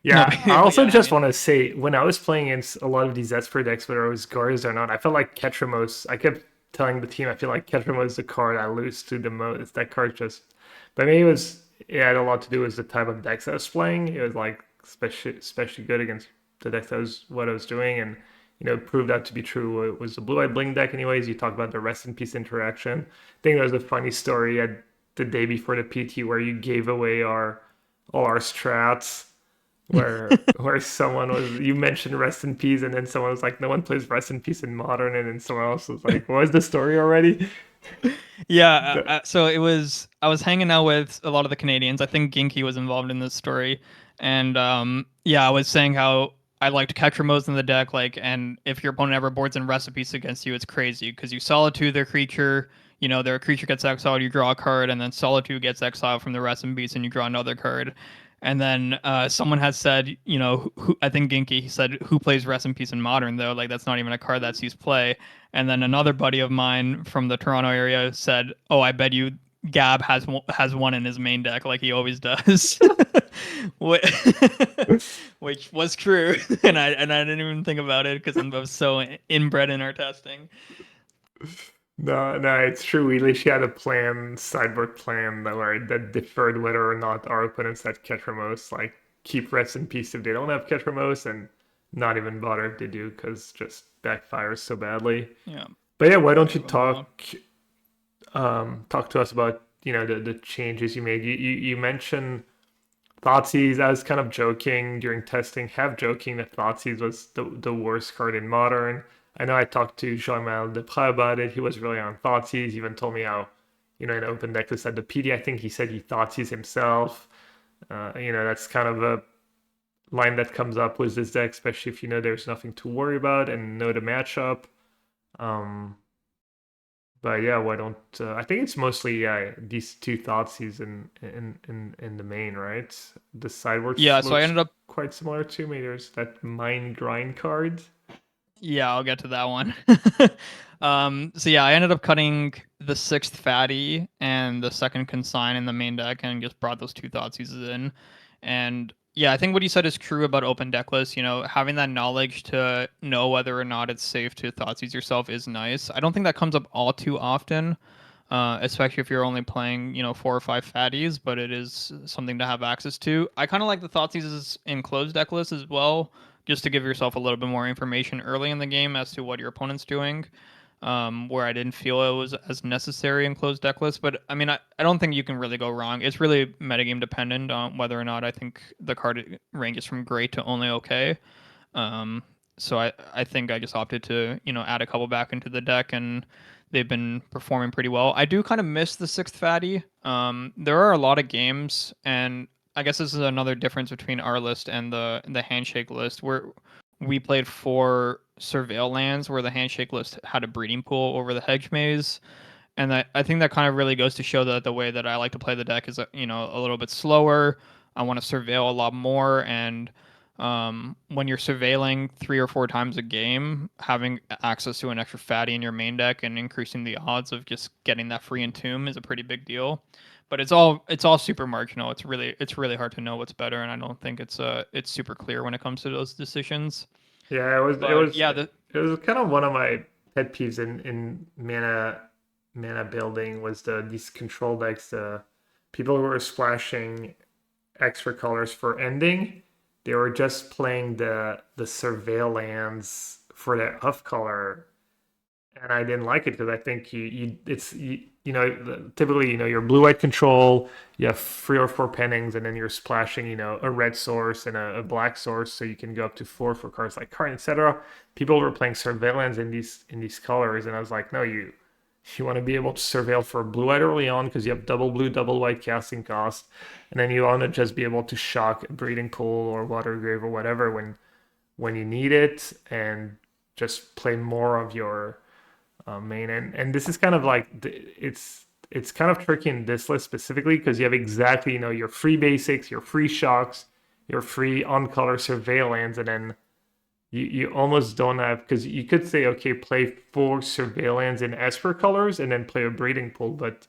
No, Yeah, I but also yeah, I just mean, want to say when I was playing against a lot of these Esper decks, whether it was Gars or not, I felt like Ketramos. I kept telling the team I feel like Ketramos is the card I lose to the most. That card just, but maybe it had a lot to do with the type of decks I was playing. It was like especially good against the decks that was what I was doing, and it proved that to be true. It was the Blue Eyed Bling deck, anyways. You talked about the Rest in Peace interaction. I think there was a funny story at the day before the PT where you gave away our all our strats where someone was you mentioned Rest in Peace and then someone was like no one plays Rest in Peace in Modern and then someone else was like what was the story already? yeah. The- So I was hanging out with a lot of the Canadians. I think Ginky was involved in this story, and yeah, I was saying how I liked Ketcher modes in the deck. Like, and if your opponent ever boards in recipes against you, it's crazy because you solitude their creature, their creature gets exiled, you draw a card, and then Solitude gets exiled from the rest and beats, and you draw another card. And then someone has said, I think Ginky, he said, who plays Rest in Peace in Modern, though? Like, that's not even a card that sees play. And then another buddy of mine from the Toronto area said, oh, I bet you Gab has one in his main deck, like he always does. Which was true. And I didn't even think about it because I was so inbred in our testing. No, it's true. We literally had a plan, sideboard plan that deferred whether or not our opponents had Ketramos, like keep Rest in Peace if they don't have Ketramos, and not even bother if they do, because just backfires so badly. Yeah. But yeah, why don't you talk to us about the changes you made? You mentioned Thoughtseize. I was kind of joking during testing, half joking that Thoughtseize was the worst card in Modern. I know I talked to Jean-Mal Depre about it. He was really on Thoughtseize. He even told me how, in Open Decklist at the PD, I think he said he Thoughtseize himself. That's kind of a line that comes up with this deck, especially if there's nothing to worry about and know the matchup. But yeah, why don't I think it's mostly these two Thoughtseize in the main, right? The sideboard so I ended up quite similar to me. There's that Mind Grind card. Yeah, I'll get to that one. So yeah, I ended up cutting the 6th Fatty and the 2nd Consign in the main deck and just brought those two Thoughtseizes in. And yeah, I think what you said is true about open deck lists. Having that knowledge to know whether or not it's safe to Thoughtseize yourself is nice. I don't think that comes up all too often, especially if you're only playing, 4 or 5 fatties, but it is something to have access to. I kind of like the Thoughtseizes in closed deck lists as well, just to give yourself a little bit more information early in the game as to what your opponent's doing, where I didn't feel it was as necessary in closed deck lists. But I mean, I don't think you can really go wrong. It's really metagame dependent on whether or not I think the card ranges from great to only okay. So I think I just opted to, add a couple back into the deck, and they've been performing pretty well. I do kind of miss the 6th Fatty. There are a lot of games, and I guess this is another difference between our list and the handshake list, where we played 4 surveil lands, where the handshake list had a breeding pool over the hedge maze. And I think that kind of really goes to show that the way that I like to play the deck is a little bit slower. I want to surveil a lot more, and when you're surveilling 3 or 4 times a game, having access to an extra fatty in your main deck and increasing the odds of just getting that free entomb is a pretty big deal. But it's all super marginal. It's really hard to know what's better, and I don't think it's super clear when it comes to those decisions. Yeah, Yeah, it was kind of one of my pet peeves in mana building was these control decks. The people who were splashing extra colors for ending, they were just playing the surveil lands for that off color, and I didn't like it because I think typically your blue white control, you have 3 or 4 pennings, and then you're splashing a red source and a black source, so you can go up to 4 for cards like Card, etc. People were playing surveillance in these colors, and I was like, no, you want to be able to surveil for blue white early on because you have double blue, double white casting cost, and then you want to just be able to shock a breeding pool or water grave or whatever when you need it, and just play more of your main. And this is kind of like it's kind of tricky in this list specifically because you have exactly your free basics, your free shocks, your free on color surveillance, and then you almost don't have, because you could say, okay, play 4 surveillance in Esper colors and then play a breeding pool, but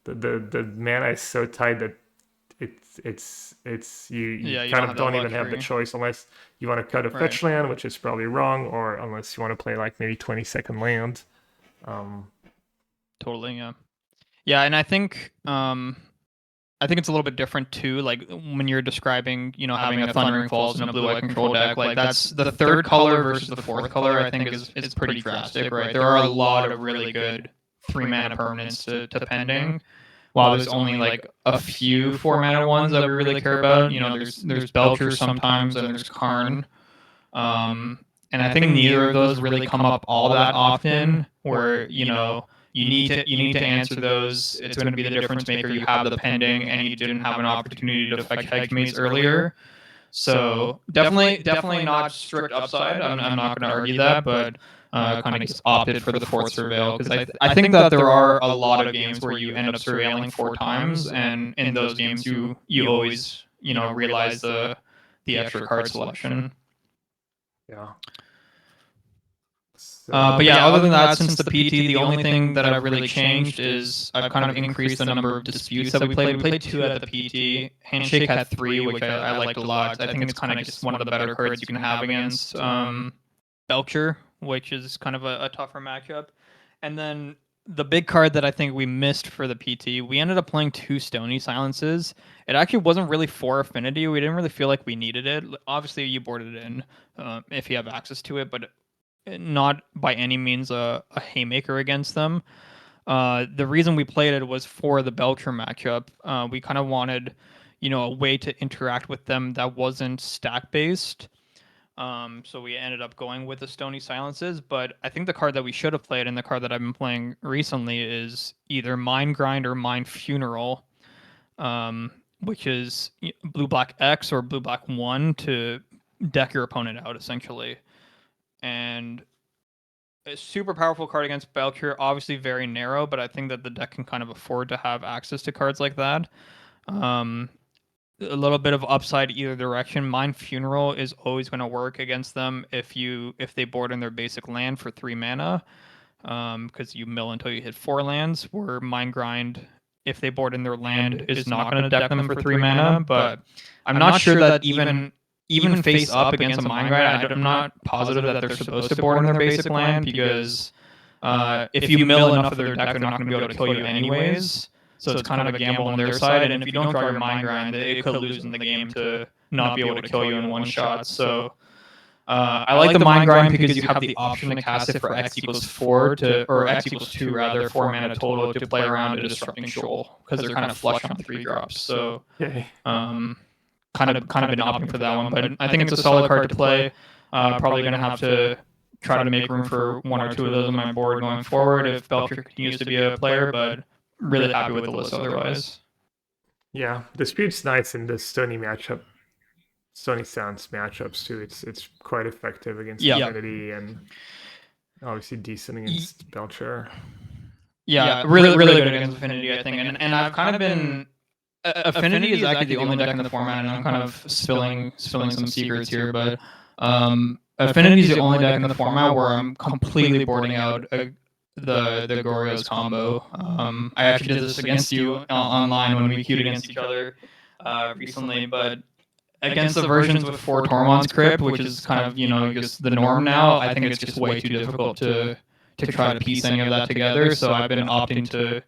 the mana is so tight that you kind of don't even have the choice unless you want to cut a fetch land, which is probably wrong, or unless you want to play like maybe 22nd land. Totally, yeah, and I think it's a little bit different too. Like when you're describing, having a Thundering Falls in a blue-white control deck, like that's the 3rd color versus the 4th color. I think is pretty drastic, right? There are a lot of really good 3-mana permanents to pending, while there's only like a few 4-mana ones that we really care about. There's Belcher sometimes, and there's Karn. And I think neither of those really come up all that often. Where you need to answer those. It's going to be the difference maker. You have the pending, and you didn't have an opportunity to fetch hedge maze earlier. So definitely not strict upside. I'm not going to argue that, but kind of just opted for the fourth surveil because I think that there are a lot of games where you end up surveilling 4 times, and in those games you always realize the extra card selection. Yeah. So, but yeah, other than that, since the PT, the only thing that I've really changed is I've kind of increased the number of disputes that we played. We played 2 at the PT. Handshake had 3, which I liked a lot. I think it's kind of just one of the better cards you can have against Belcher, which is kind of a tougher matchup. And then the big card that I think we missed for the PT, we ended up playing 2 Stony Silences. It actually wasn't really for Affinity. We didn't really feel like we needed it. Obviously, you boarded it in if you have access to it, but not by any means a haymaker against them. The reason we played it was for the Belcher matchup. We kind of wanted, a way to interact with them that wasn't stack based. So we ended up going with the Stony Silences. But I think the card that we should have played and the card that I've been playing recently is either Mind Grind or Mind Funeral, which is blue black X or blue black 1 to deck your opponent out essentially. And a super powerful card against Belcher, obviously very narrow, but I think that the deck can kind of afford to have access to cards like that. A little bit of upside either direction. Mind Funeral is always going to work against them if they board in their basic land for 3 mana, because you mill until you hit 4 lands, where Mind Grind, if they board in their land, is not going to deck them for 3 mana. But I'm not sure that even face up against a Mind Grind, I'm not positive that they're supposed to board in their basic land, because if you mill enough of their deck, they're not going to be able to kill you anyways. So it's kind of a gamble on their side, and if you don't draw your Mind Grind, it could lose in the game to not be able to kill you in one shot. So I like the Mind Grind because you have the option to cast it for X equals 4 or X equals 2 rather, 4 mana total to play around a Disrupting Shoal, because they're kind of flush on 3 drops. So kind of been opting for that one, but I think it's a solid card to play. Probably going to have to try to make room for 1 or 2 of those on my board going forward if Belcher continues to be a player, but really happy with the list otherwise. Yeah, Dispute's nice in the Stony matchup. Stony Sounds matchups too. It's quite effective against Affinity and obviously decent against Belcher. Yeah, really good against Affinity, I think. And I've kind of been Affinity is actually the only deck in the format, and I'm kind of spilling some secrets here, but Affinity is the only deck in the format where I'm completely boarding out the Goryo's combo. I actually did this against you online when we queued against each other recently, but against the versions with 4 Tormod's Crypt, which is kind of just the norm now, I think it's just way too difficult to try to piece any of that together. So I've been opting to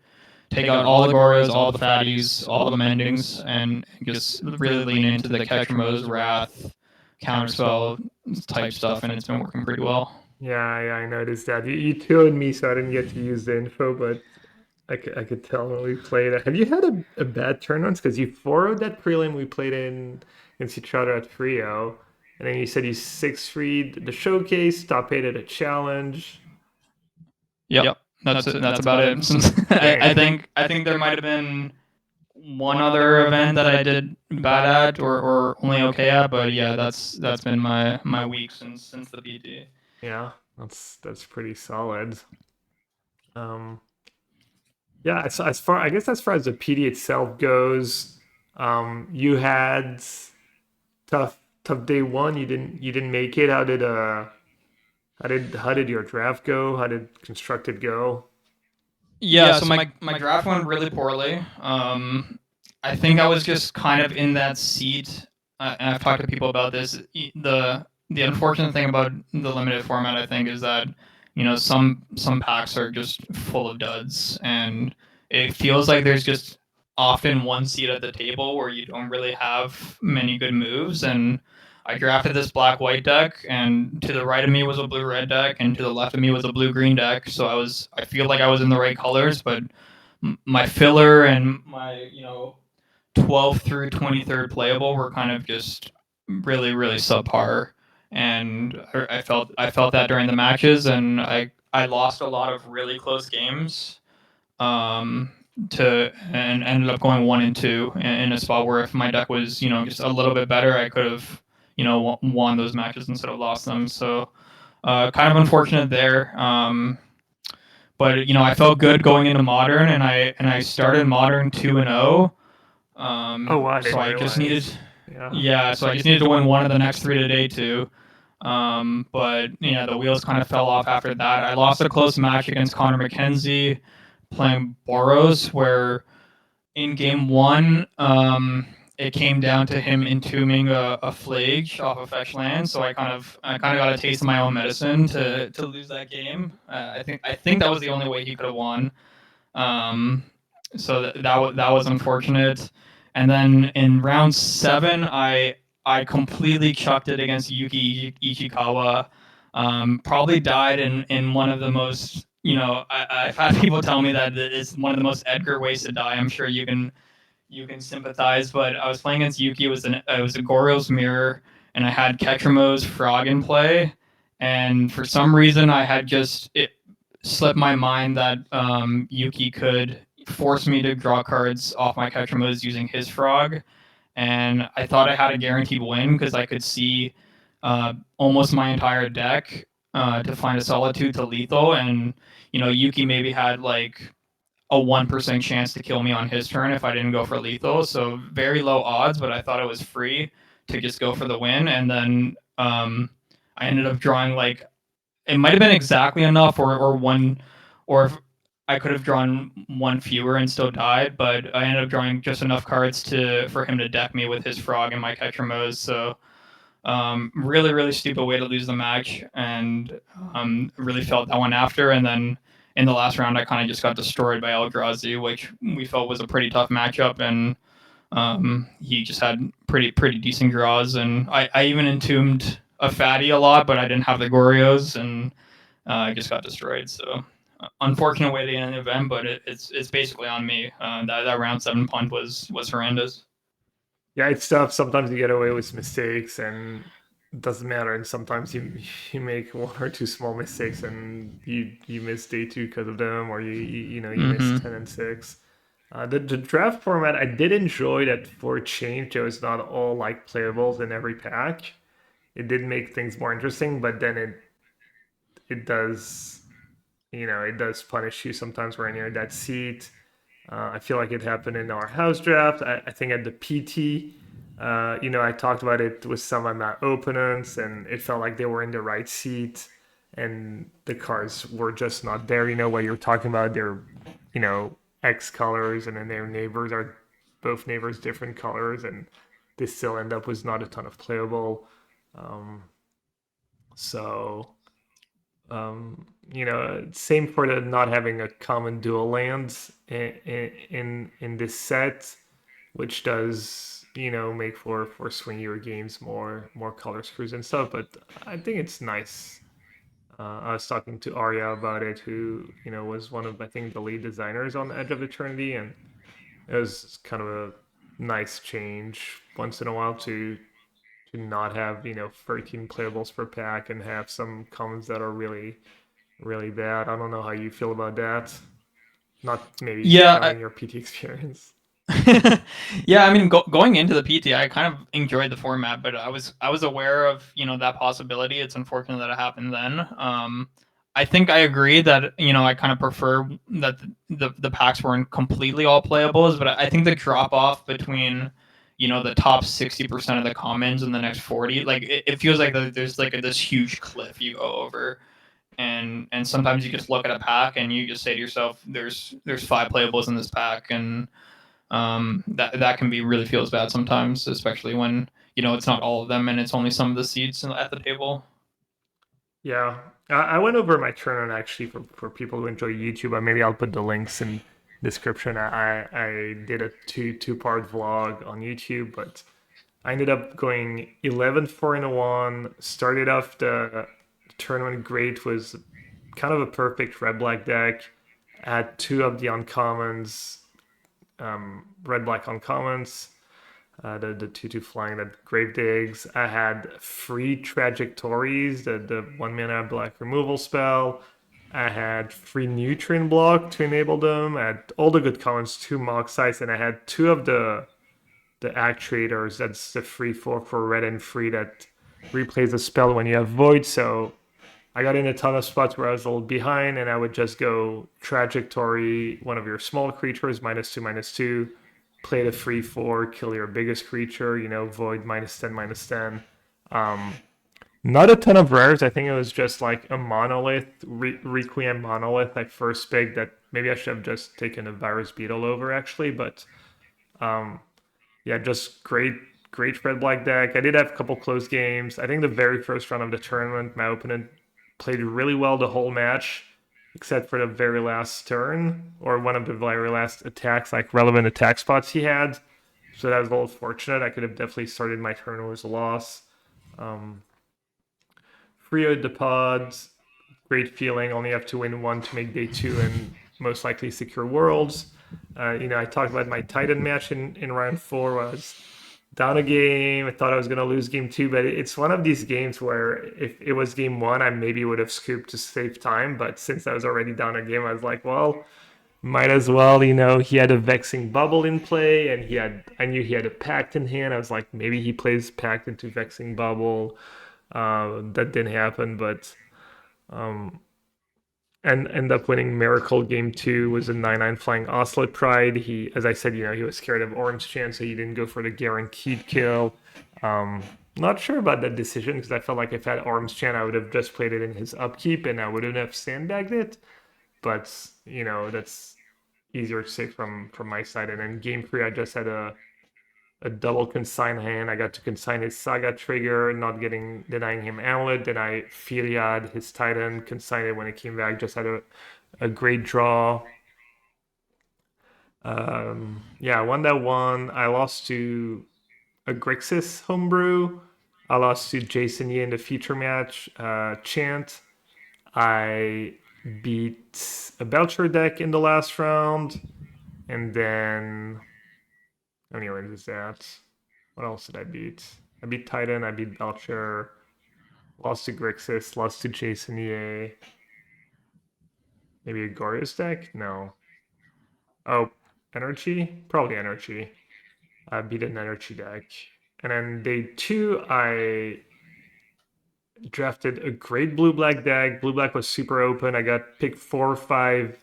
take out all the Goryos, all the Fatties, all the Mendings, and just really lean into the Ketramose, Wrath, Counterspell type stuff, and it's been working pretty well. Yeah, I noticed that. You told me, so I didn't get to use the info, but I could tell when we played it. Have you had a bad turn once? Because you 4-0'd that prelim we played in against each other at Frio, and then you said you 6-freed the showcase, top 8 at a challenge. Yep. That's about it. I think there might have been one other event that I did bad at or only okay at, but yeah, that's been my week since the PT. Yeah, that's pretty solid. Yeah, as far as the PD itself goes, you had tough day 1. You didn't make it. How did your draft go? How did constructed go? Yeah, so my draft went really poorly. I think I was just kind of in that seat, and I've talked to people about this. The unfortunate thing about the limited format, I think, is that some packs are just full of duds, and it feels like there's just often one seat at the table where you don't really have many good moves. And I drafted this black-white deck, and to the right of me was a blue-red deck, and to the left of me was a blue-green deck. So I feel like I was in the right colors, but my filler and my 12th through 23rd playable were kind of just really subpar, and I felt that during the matches, and I lost a lot of really close games, and ended up going 1 and 2 in a spot where if my deck was just a little bit better, I could have won those matches instead of lost them. So Kind of unfortunate there. But I felt good going into modern, and I started modern 2-0. Oh, I So didn't I just needed, realize. Yeah. yeah. So I just needed to win one of the next three today too. But the wheels kind of fell off after that. I lost a close match against Connor McKenzie playing Boros, where in game one, it came down to him entombing a flage off of fetch land. So I kind of got a taste of my own medicine to lose that game. I think that was the only way he could have won. Um, so that was unfortunate. And then in round seven, I completely chucked it against Yuki Ichikawa. Probably died in one of the most, I've had people tell me that it's one of the most Edgar ways to die. I'm sure you can sympathize, but I was playing against Yuki. It was a Goryo's Mirror, and I had Ketrimo's Frog in play, and for some reason I had just it slipped my mind that Yuki could force me to draw cards off my Ketrimo's using his Frog, and I thought I had a guaranteed win because I could see almost my entire deck to find a Solitude to lethal, and Yuki maybe had like a 1% chance to kill me on his turn if I didn't go for lethal. So very low odds, but I thought it was free to just go for the win. And then I ended up drawing like it might have been exactly enough, or one, or if I could have drawn one fewer and still died, but I ended up drawing just enough cards for him to deck me with his frog and my Ketramos. So really, really stupid way to lose the match, and really felt that one after. And then in the last round, I kind of just got destroyed by Eldrazi, which we felt was a pretty tough matchup, and he just had pretty decent draws. And I even entombed a fatty a lot, but I didn't have the Gorios, and I just got destroyed. So unfortunate way to end the event, but it's basically on me. That round seven punt was horrendous. Yeah, it's tough. Sometimes you get away with mistakes and it doesn't matter. And sometimes you make one or two small mistakes and you miss day two because of them, or you miss Mm-hmm. 10 and 6. The draft format I did enjoy that for a change. It was not all like playables in every pack. It did make things more interesting, but then it does it does punish you sometimes when you're in that seat. I feel like it happened in our house draft. I think at the PT, I talked about it with some of my opponents, and it felt like they were in the right seat, and the cards were just not there. What you're talking about, they're, X colors, and then their neighbors are both neighbors different colors, and they still end up with not a ton of playable. Um, so same for the not having a common dual lands in this set, which does make for swingier games, more color screws and stuff. But I think it's nice. I was talking to Arya about it, who was one of, I think, the lead designers on Edge of Eternity, and it was kind of a nice change once in a while to not have 13 playables per pack and have some commons that are really really bad. I don't know how you feel about that. Not maybe Yeah, counting your PT experience. yeah, I mean, going into the PT, I kind of enjoyed the format, but I was aware of that possibility. It's unfortunate that it happened then. I think I agree that I kind of prefer that the packs weren't completely all playables, but I think the drop off between the top 60% of the commons and the next 40, like it feels like there's like this huge cliff you go over, and sometimes you just look at a pack and you just say to yourself, there's five playables in this pack, and that can be really feels bad sometimes, especially when it's not all of them and it's only some of the seeds at the table. Yeah, I went over my turn on actually for people who enjoy YouTube. Maybe I'll put the links in description. I did a two-part vlog on YouTube, but I ended up going 11-4-1. Started off the tournament great, was kind of a perfect red black deck. Had two of the uncommons, red black uncommons. The 2/2 flying that grave digs. I had free trajectories, the 1 mana black removal spell. I had free nutrient block to enable them. I had all the good commons, two mock sites, and I had two of the actuators. That's the free 4 for red and free that replays a spell when you have void. So I got in a ton of spots where I was a little behind, and I would just go trajectory one of your small creatures, -2/-2, play the 3/4, kill your biggest creature, void -10, -10. Um, Not a ton of rares. I think it was just like a monolith, Requiem monolith I first picked that maybe I should have just taken a virus beetle over actually, but um, yeah, just great red black deck. I did have a couple close games. I think the very first round of the tournament, my opponent played really well the whole match, except for the very last turn or one of the very last attacks, like relevant attack spots he had. So that was a little fortunate. I could have definitely started my turn with a loss. Um, Frio the pods, great feeling. Only have to win one to make day two and most likely secure worlds. I talked about my Titan match in round four was down a game. I thought I was going to lose game two, but it's one of these games where if it was game one, I maybe would have scooped to save time. But since I was already down a game, I was like, well, might as well. He had a vexing bubble in play, and I knew he had a pact in hand. I was like, maybe he plays pact into vexing bubble. That didn't happen, but um, and end up winning Miracle Game 2 was a 9/9 flying Oslet Pride. As I said, he was scared of Orange Chance, so he didn't go for the guaranteed kill. Um, Not sure about that decision because I felt like if I had Orange Chance, I would have just played it in his upkeep and I wouldn't have sandbagged it. But that's easier to say from my side. And then game three, I just had a double consign hand. I got to consign his Saga trigger, not denying him Amulet. Then I Filiad his Titan, consigned it when it came back. Just had a great draw. Yeah, I won that one. I lost to a Grixis homebrew. I lost to Jason Yi in the feature match. Chant. I beat a Belcher deck in the last round. And then how many wins is that? What else did I beat? I beat Titan, I beat Belcher, lost to Grixis, lost to Jason EA. Maybe a Goryo's deck? No. Oh, Energy? Probably Energy. I beat an Energy deck. And then day two, I drafted a great blue-black deck. Blue-black was super open. I got pick 4 or 5,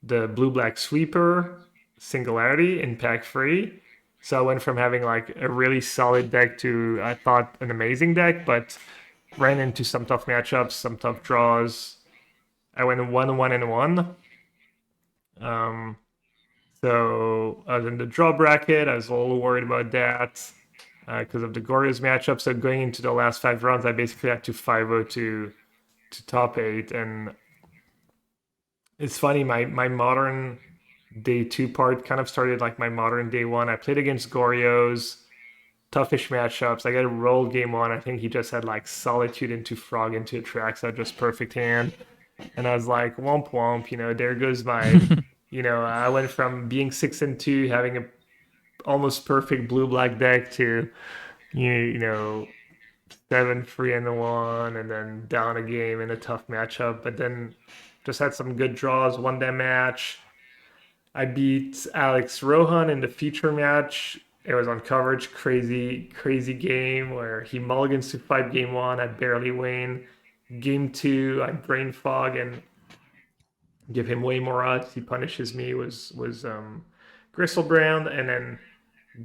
the blue-black sweeper, Singularity in pack 3. So I went from having like a really solid deck to, I thought, an amazing deck, but ran into some tough matchups, some tough draws. I went 1-1-1. Um, so I was in the draw bracket. I was a little worried about that because of the Goryo's matchup. So going into the last 5 rounds, I basically had to 5-0 to top 8. And it's funny, my modern day 2 part kind of started like my modern day 1. I played against Goryo's, toughish matchups. I got a roll game 1. I think he just had like Solitude into Frog into Attract, so just perfect hand. And I was like, womp womp, there goes I went from being 6-2, having a almost perfect blue-black deck to, you know, 7-3-1, and then down a game in a tough matchup. But then just had some good draws, won that match. I beat Alex Rohan in the feature match. It was on coverage, crazy game where he mulligans to fight game 1. I barely win. Game 2, I brain fog and give him way more odds. He punishes me. Was Gristlebrand, and then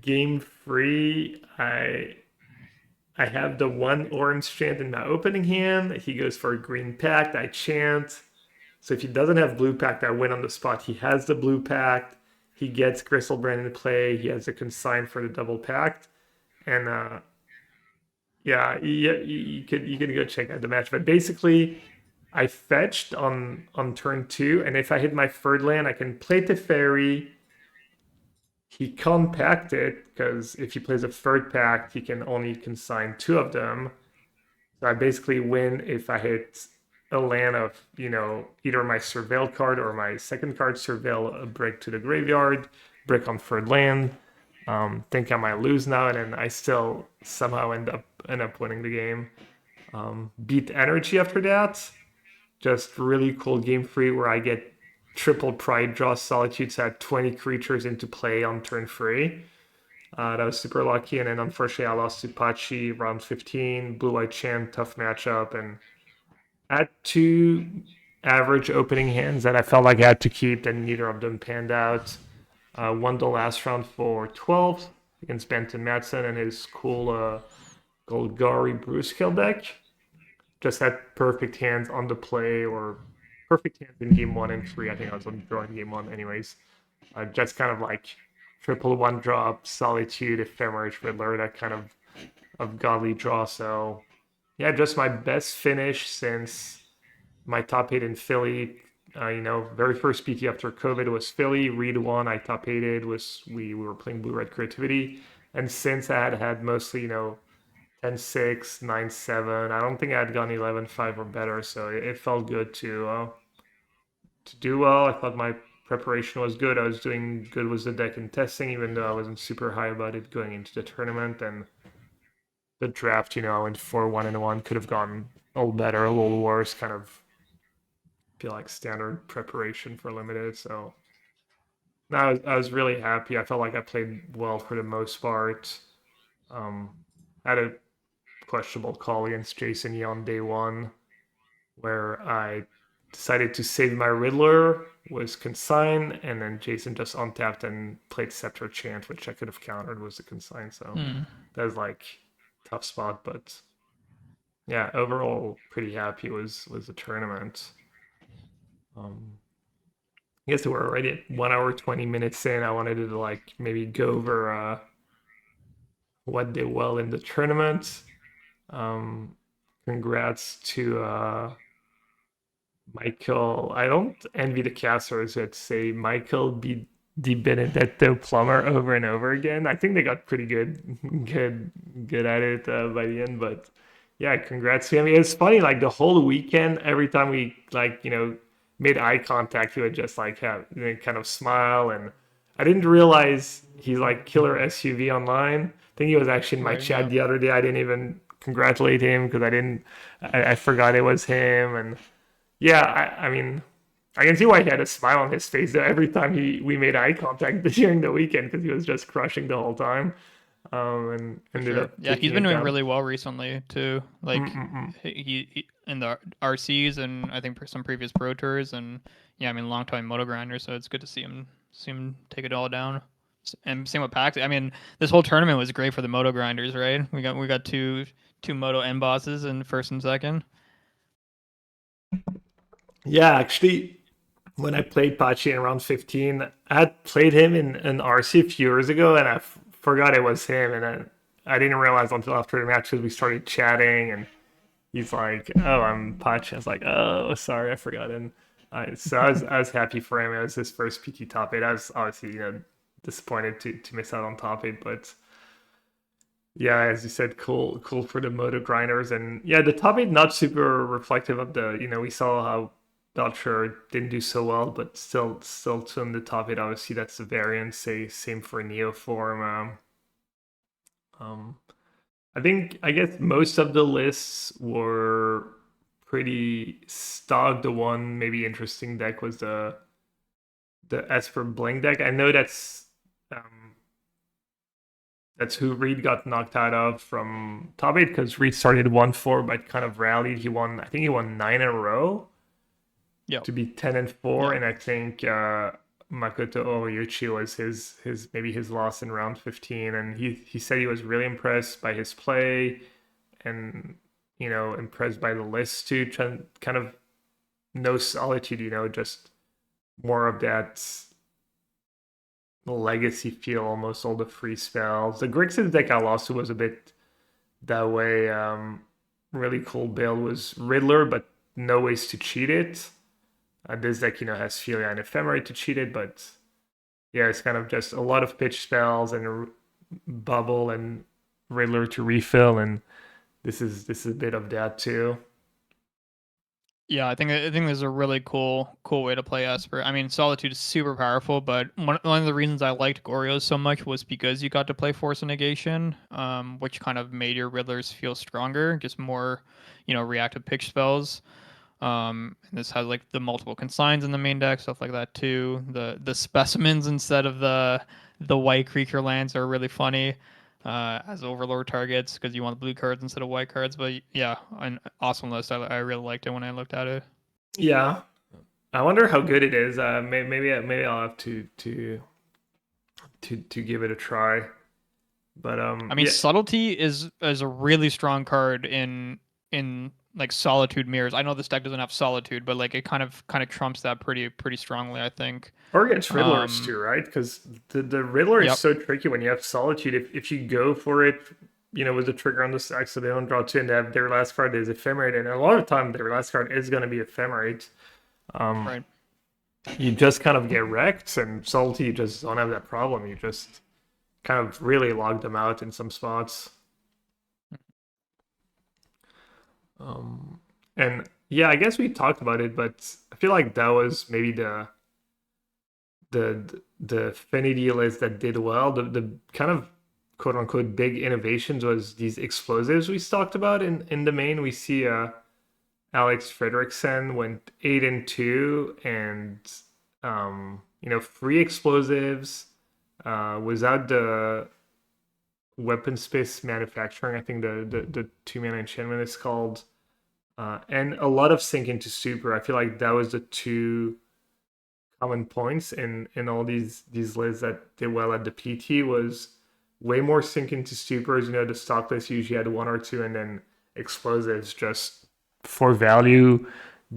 game 3, I have the one orange chant in my opening hand. He goes for a green pact. I chant. So if he doesn't have blue pact, I win on the spot. He has the blue pact. He gets Gristlebrand into play. He has a consign for the double pact, and yeah, you could go check out the match. But basically, I fetched on turn 2, and if I hit my third land, I can play Teferi. He can't pact it because if he plays a third pact, he can only consign 2 of them. So I basically win if I hit a land of, either my surveil card or my second card surveil a brick to the graveyard, brick on third land. Think I might lose now, and then I still somehow end up winning the game. Beat Energy after that. Just really cool game 3 where I get triple pride draw solitude, so I had 20 creatures into play on turn 3. That was super lucky, and then unfortunately I lost to Pachi round 15, blue white champ, tough matchup, and I had two average opening hands that I felt like I had to keep, and neither of them panned out. Won the last round for 12 against Benton Madsen and his cool Golgari Bruce Kill deck. Just had perfect hands on the play, or perfect hands in game one and three. I think I was on draw in game one, anyways. Just kind of like triple one drop, Solitude, Ephemerate, Riddler, that kind of godly draw. So yeah, just my best finish since my top eight in Philly. Very first PT after COVID was Philly. Reed won. I top eighted. We were playing Blue Red Creativity, and since I had mostly 10-6, 9-7. I don't think I had gone 11-5 or better, so it felt good to do well. I thought my preparation was good. I was doing good with the deck in testing, even though I wasn't super high about it going into the tournament. And the draft, I went 4-1-1. Could have gone a little better, a little worse. Kind of feel like standard preparation for limited. So no, I was really happy. I felt like I played well for the most part. Um, I had a questionable call against Jason Yee on day one, where I decided to save my Riddler, was consign, and then Jason just untapped and played Scepter Chant, which I could have countered was a consign. So that was like tough spot, but yeah, overall pretty happy was the tournament. Um, I guess we're already at 1 hour 20 minutes in. I wanted to like maybe go over what did well in the tournament. Um, Congrats to Michael. I don't envy the casters that say Michael B. Di Benedetto Plummer over and over again. I think they got pretty good at it by the end. But yeah, congrats to him. It's funny, like the whole weekend, every time we made eye contact, he would just like have kind of smile, and I didn't realize he's like killer SUV online. I think he was actually in my Right. chat Yeah. the other day. I didn't even congratulate him because I forgot it was him. And yeah, I mean, I can see why he had a smile on his face though every time we made eye contact during the weekend, because he was just crushing the whole time, and For ended sure. up Yeah, he's taking a been doing dub. really well recently too. Like Mm-mm-mm. he in the RCs and I think for some previous pro tours and yeah, I mean long time moto grinder, so it's good to see him take it all down. And same with Pax. I mean, this whole tournament was great for the moto grinders, right? We got two moto M bosses in first and second. Yeah, actually, when I played Pachi in round 15, I had played him in an RC a few years ago, and forgot it was him, and I didn't realize until after the match because we started chatting, and he's like, "Oh, I'm Pachi." I was like, "Oh, sorry, I forgot." And so I was happy for him. It was his first PT top eight. I was obviously disappointed to miss out on top eight, but yeah, as you said, cool for the moto grinders. And yeah, the top eight not super reflective of the we saw how Belcher didn't do so well, but still to him the top eight. Obviously, that's the variance. Say same for Neoform. Um, I guess most of the lists were pretty stock. The one maybe interesting deck was the Esper Bling deck. I know um, that's who Reed got knocked out of from top eight, because Reed started 1-4 but kind of rallied. I think he won 9 in a row Yep. to be 10-4, Yep. and I think Makoto Oriyuchi was his maybe his loss in round 15, and he said he was really impressed by his play, and impressed by the list too. Kind of no solitude, just more of that legacy feel, almost all the free spells. The Grixis deck I lost to was a bit that way. Really cool build was Riddler, but no ways to cheat it. This deck, has Filia and Ephemerate to cheat it, but yeah, it's kind of just a lot of pitch spells and bubble and Riddler to refill, and this is a bit of that too. Yeah, I think there's a really cool way to play Esper. I mean, Solitude is super powerful, but one of the reasons I liked Goryo so much was because you got to play Force of Negation, which kind of made your Riddlers feel stronger, just more, reactive pitch spells. And this has like the multiple consigns in the main deck, stuff like that too. The specimens instead of the white creature lands are really funny. as overlord targets because you want blue cards instead of white cards. But yeah, an awesome list. I really liked it when I looked at it. Yeah, I wonder how good it is. Maybe I'll have to give it a try. But I mean, yeah, subtlety is a really strong card in like solitude mirrors. I know this deck doesn't have solitude, but like it kind of trumps that pretty strongly, I think. or against Riddlers Um, too, right? Because the Riddler is yep, so tricky when you have Solitude. If you go for it, with the trigger on the stack, so they don't draw two, and they have their last card is Ephemerate, and a lot of time their last card is going to be Ephemerate. Um, right. you just kind of get wrecked, and Salty, you just don't have that problem. You just kind of really log them out in some spots. And yeah, I guess we talked about it, but I feel like that was maybe the affinity list that did well. The kind of quote unquote big innovations was these explosives we talked about in the main. We see Alex Fredrickson went 8-2 and free explosives without the weapon space manufacturing. I think the 2-mana enchantment is called. And a lot of sync into super. I feel like that was the two common points in all these lists that did well at the PT was way more sync into supers. The stock list usually had one or two, and then explosives just for value,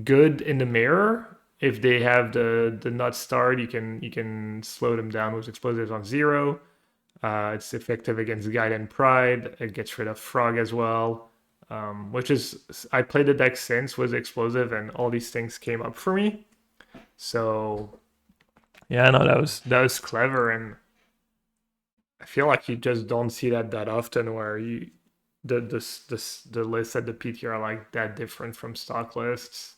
good in the mirror. If they have the nut start, you can slow them down with explosives on 0. It's effective against Guide and Pride. It gets rid of Frog as well, which is I played the deck since was explosive, and all these things came up for me. So yeah, no, that was clever, and I feel like you just don't see that often where the lists at the PT are like that different from stock lists.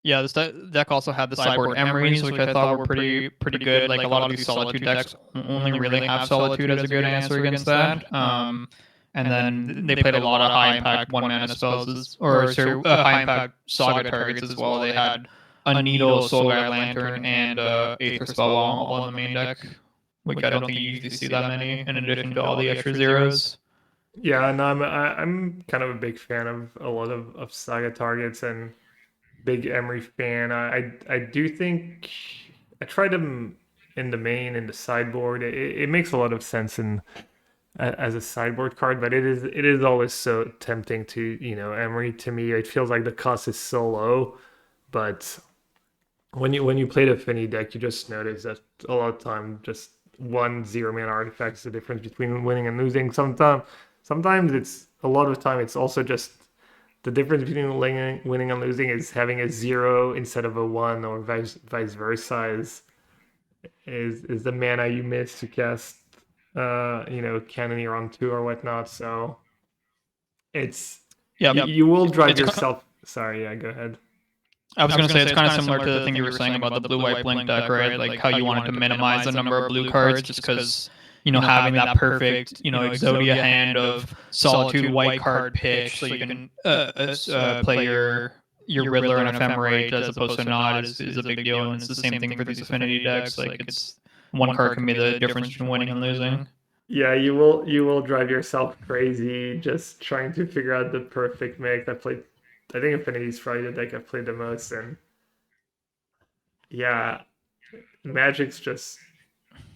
Yeah, this deck also had the sideboard Emeries, which I thought were pretty good. Like a lot of these solitude decks only really have solitude as a good answer against that. And then they played a lot of high impact one mana spells, or sorry, high impact saga targets as well. They had a Needle, Soul Guide Lantern, and Aether Spell all in the main deck, which I don't think you usually see that many. In addition to all the extra zeros. Yeah, no, I'm kind of a big fan of a lot of saga targets and big Emery fan. I do think I tried them in the main in the sideboard. It makes a lot of sense as a sideboard card, but it is always so tempting to Emery to me. It feels like the cost is so low, but when you play the Finny deck, you just notice that a lot of time just 1 0 mana artifact is the difference between winning and losing. Sometimes it's a lot of time. It's also just the difference between winning and losing is having a 0 instead of a 1, or vice versa. Is the mana you miss to cast Cannoneer on 2 or whatnot. So it's Yeah, you will drive it's yourself. Sorry, yeah, go ahead. I was going to say it's kind of similar to the thing you were saying about the blue white blink deck, right? Like how you wanted to minimize the number of blue cards just because, having that perfect, Exodia hand of solitude white card pitch so you can play your Riddler and Ephemerate as opposed to not is a big deal. And it's the same thing for these affinity decks. Like it's one card can be the difference between winning and losing. Yeah, you will drive yourself crazy just trying to figure out the perfect mix. I think Infinity is probably the deck I've played the most, and yeah, Magic's just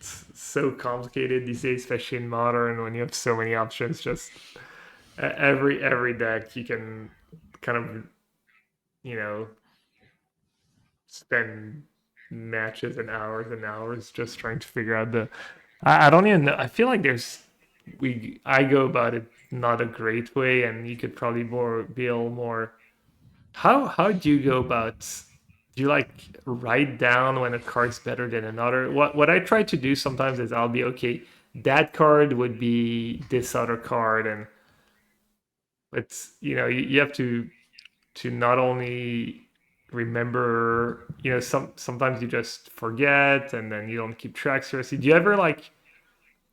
so complicated these days, especially in modern when you have so many options. Just every deck you can kind of you know spend matches and hours just trying to figure out the. I don't even know. I feel like I go about it not a great way, and you could probably be a little more. How do you go about? Do you like write down when a card's better than another? What I try to do sometimes is I'll be okay. That card would be this other card, and it's you have to not only remember. Sometimes you just forget, and then you don't keep track seriously. Do you ever like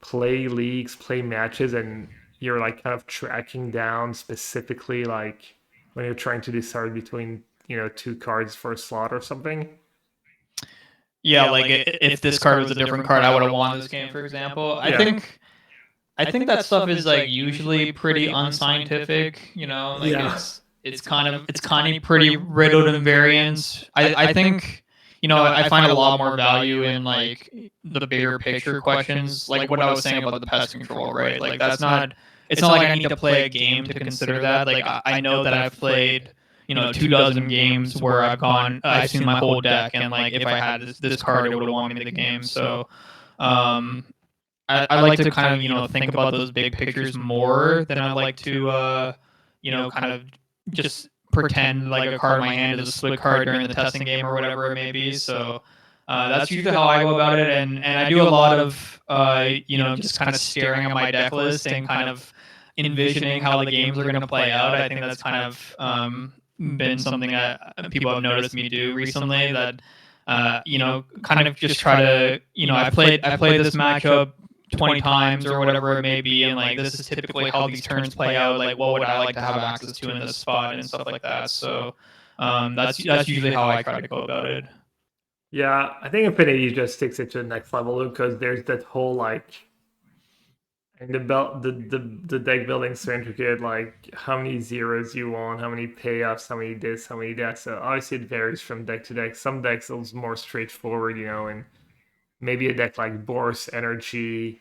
play leagues, play matches, and you're like kind of tracking down specifically like when you're trying to decide between two cards for a slot or something? Yeah, like if this card was a different card, I would have won this game, for example. I Yeah. think I think that stuff is like usually pretty unscientific. Like Yeah. it's kind of pretty riddled in variance. I think I find a lot more value in like the bigger picture questions, like what I was saying about the pest control, right? Like that's not. It's not like I need to play a game to consider that. Like I know that I've played 2 dozen games where I've seen my whole deck, and like if I had this card, it would have won me the game. So um, I like to kind of think about those big pictures more than I like to kind of just pretend like a card in my hand is a split card during the testing game or whatever it may be. So that's usually how I go about it, and I do a lot of just kind of staring at my deck list and kind of envisioning how the games are going to play out. I think that's kind of been something that people have noticed me do recently. That kind of just try to I played this matchup 20 times or whatever it may be, and like this is typically how these turns play out. Like what would I like to have access to in this spot and stuff like that. So that's usually how I try to go about it. Yeah, I think Infinity just takes it to the next level because there's that whole like and the deck building so intricate, like how many zeros you want, how many payoffs, how many this, how many that. So obviously it varies from deck to deck. Some decks are more straightforward, and maybe a deck like Boros Energy,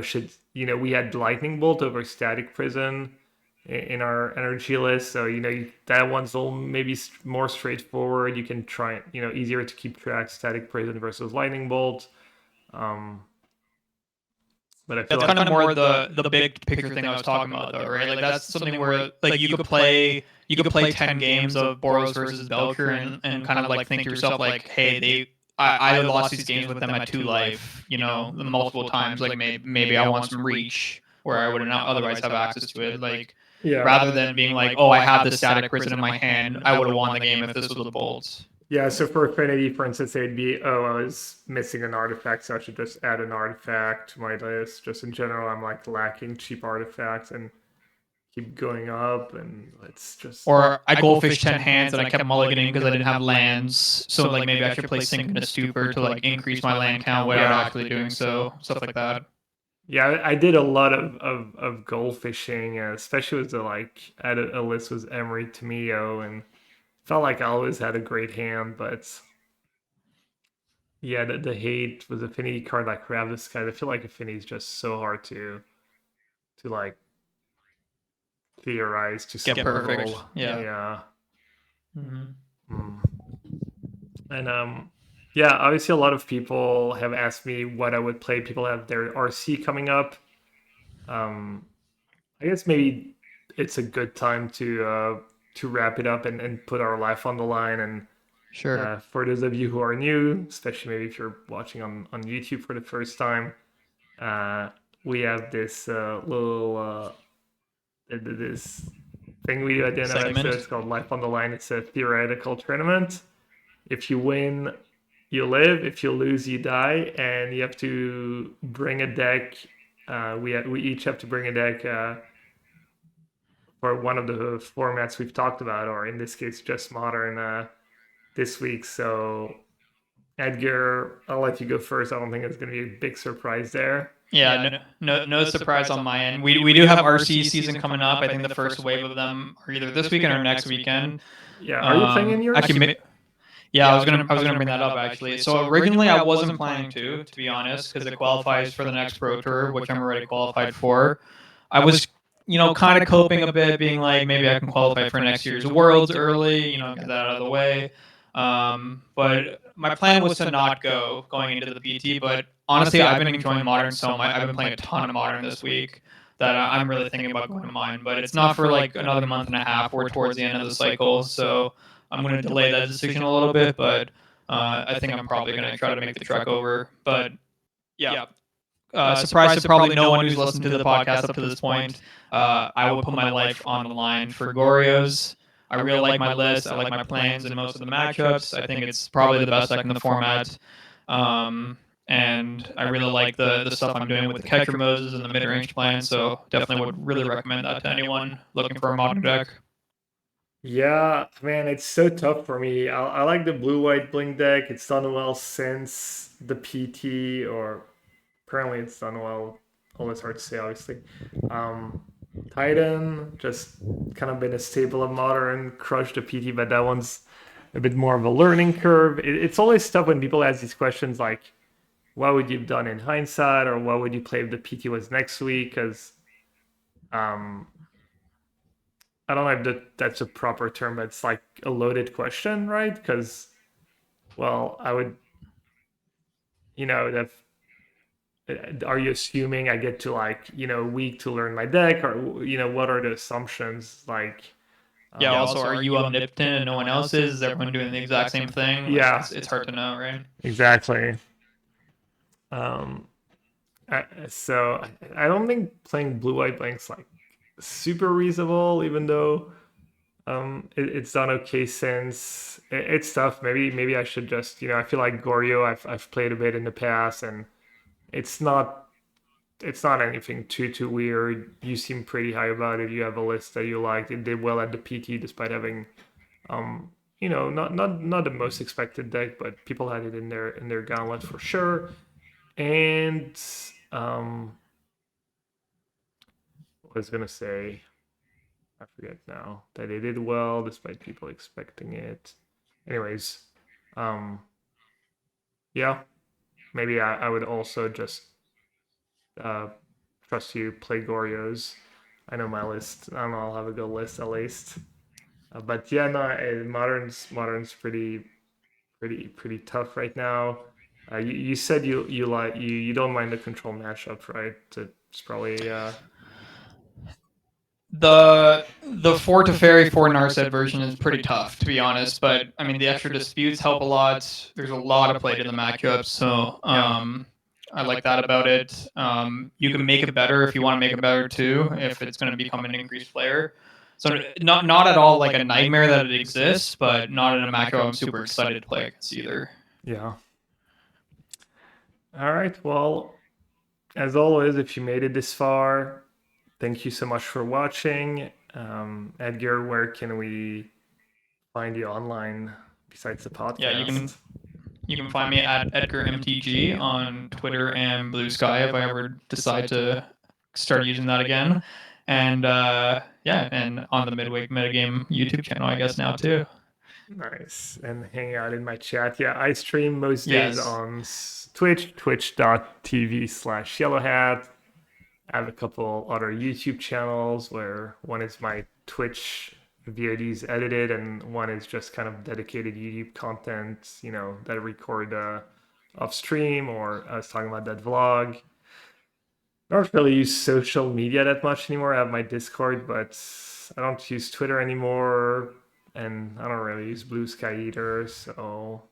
should we had Lightning Bolt over Static Prison in our energy list, so that one's a little maybe more straightforward. You can try, easier to keep track Static Prison versus Lightning Bolt. Um, but I feel That's like kind of more the big picture thing I was talking about, though, right? Like that's something where like you could play 10 games of Boros versus Belcher and kind of like think to yourself like, hey, I lost these games with them at 2 life, multiple times. Like maybe I want some reach where I would not otherwise have access to it. Like yeah. rather than being like, oh, I have the static prison in my hand, I would have won the game if this was the bolts. Yeah, so for Affinity, for instance, it'd be, oh, I was missing an artifact, so I should just add an artifact to my list. Just in general, I'm like lacking cheap artifacts and keep going up, and it's just. Or I goldfish 10 hands and I kept mulliganing because I didn't have lands. So like maybe I should play Sink into Stupor to like increase my land count without actually doing so. Stuff like that. Yeah, I did a lot of gold fishing, especially with the like added a list was Emery Tomeo, and felt like I always had a great hand, but yeah, the hate with Affinity card like grab this guy. I feel like Affinity is just so hard to like theorize to Get some perfect. level. Yeah. Yeah. Mm-hmm. Mm. And yeah, obviously a lot of people have asked me what I would play. People have their RC coming up. I guess maybe it's a good time to wrap it up and put our life on the line. And Sure. for those of you who are new, especially maybe if you're watching on YouTube for the first time, we have this little this thing we do at the end of Segment. episodes called Life on the Line. It's a theoretical tournament. If you win, you live. If you lose, you die, and you have to bring a deck. We each have to bring a deck for one of the formats we've talked about, or in this case, just modern this week. So, Edgar, I'll let you go first. I don't think it's going to be a big surprise there. Yeah, no surprise on my end. We do have RC season coming up. I think the first wave of them are either this weekend or next weekend. Yeah, are you playing in yours? Actually, yeah, I was gonna bring that up actually. So originally I wasn't planning to be honest, because it qualifies for the next Pro Tour, which I'm already qualified for. I was, kind of coping a bit, being like maybe I can qualify for next year's Worlds early, get that out of the way. But my plan was to not going into the PT. But honestly, I've been enjoying Modern so much. I've been playing a ton of Modern this week that I'm really thinking about going to mine. But it's not for like another month and a half. We're towards the end of the cycle, so I'm going to delay that decision a little bit. But I think I'm probably going to try to make the trek over. But yeah, surprise to probably no one who's listened to the podcast up to this point. I will put my life on the line for Goryo's. I really like my list. I like my plans in most of the matchups. I think it's probably the best deck in the format. And I really like the stuff I'm doing with the Catcher Moses and the mid-range plan. So definitely would really recommend that to anyone looking for a modern deck. Yeah, man, it's so tough for me. I like the blue white blink deck. It's done well since the PT, or apparently it's done well always hard to say, obviously. Titan, just kind of been a staple of Modern, crushed the PT, but that one's a bit more of a learning curve. It's always tough when people ask these questions like, what would you have done in hindsight, or what would you play if the PT was next week? Because um, I don't know if that's a proper term, but it's like a loaded question, right? Because, well, I would, that are you assuming I get to like, a week to learn my deck, or what are the assumptions like? Yeah. Also, are you omnipotent and no one else is? Is everyone doing the exact same thing? Like, Yeah, it's hard to know, right? exactly. Um, so I don't think playing blue white blank's like super reasonable, even though it's done okay since it's tough. Maybe I should just, I feel like Goryo I've played a bit in the past, and it's not it's not anything too weird. You seem pretty high about it. You have a list that you liked. It did well at the PT despite having not the most expected deck, but people had it in their gauntlet for sure. And what I was gonna say, I forget now, that they did well despite people expecting it. Anyways, um, yeah, maybe I would also just uh, trust you play Goryo's. I know my list. I don't know. I'll have a good list at least. But yeah, no, modern's pretty tough right now. You said you like you don't mind the control matchups, right? It's probably The four Teferi, four Narset version is pretty tough, to be honest. But I mean, the extra disputes help a lot. There's a lot of play to the matchup, so I like that about it. You can make it better if you want to make it better too, if it's going to become an increased player. So not at all like a nightmare that it exists, but not in a macro I'm super excited to play against either. yeah. All right. Well, as always, if you made it this far, thank you so much for watching. Edgar, where can we find you online besides the podcast? Yeah, you can find me at EdgarMTG on Twitter and Blue Sky if I ever decide to start using that again. And yeah, and on the Midweek Metagame YouTube channel, I guess now too. Nice. And hang out in my chat. Yeah, I stream most days Yes. on Twitch, twitch.tv/yellowhat. I have a couple other YouTube channels where one is my Twitch VODs edited, and one is just kind of dedicated YouTube content, that I record off stream, or I was talking about that vlog. I don't really use social media that much anymore. I have my Discord, but I don't use Twitter anymore, and I don't really use Blue Sky either. So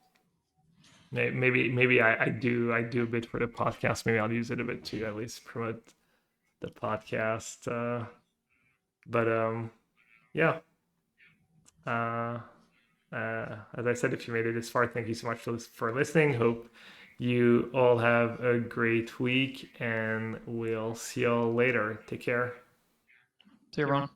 maybe I do a bit for the podcast. Maybe I'll use it a bit too, at least promote the podcast. But yeah. Uh, as I said, if you made it this far, thank you so much for listening. Hope you all have a great week, and we'll see you all later. Take care. See you, everyone.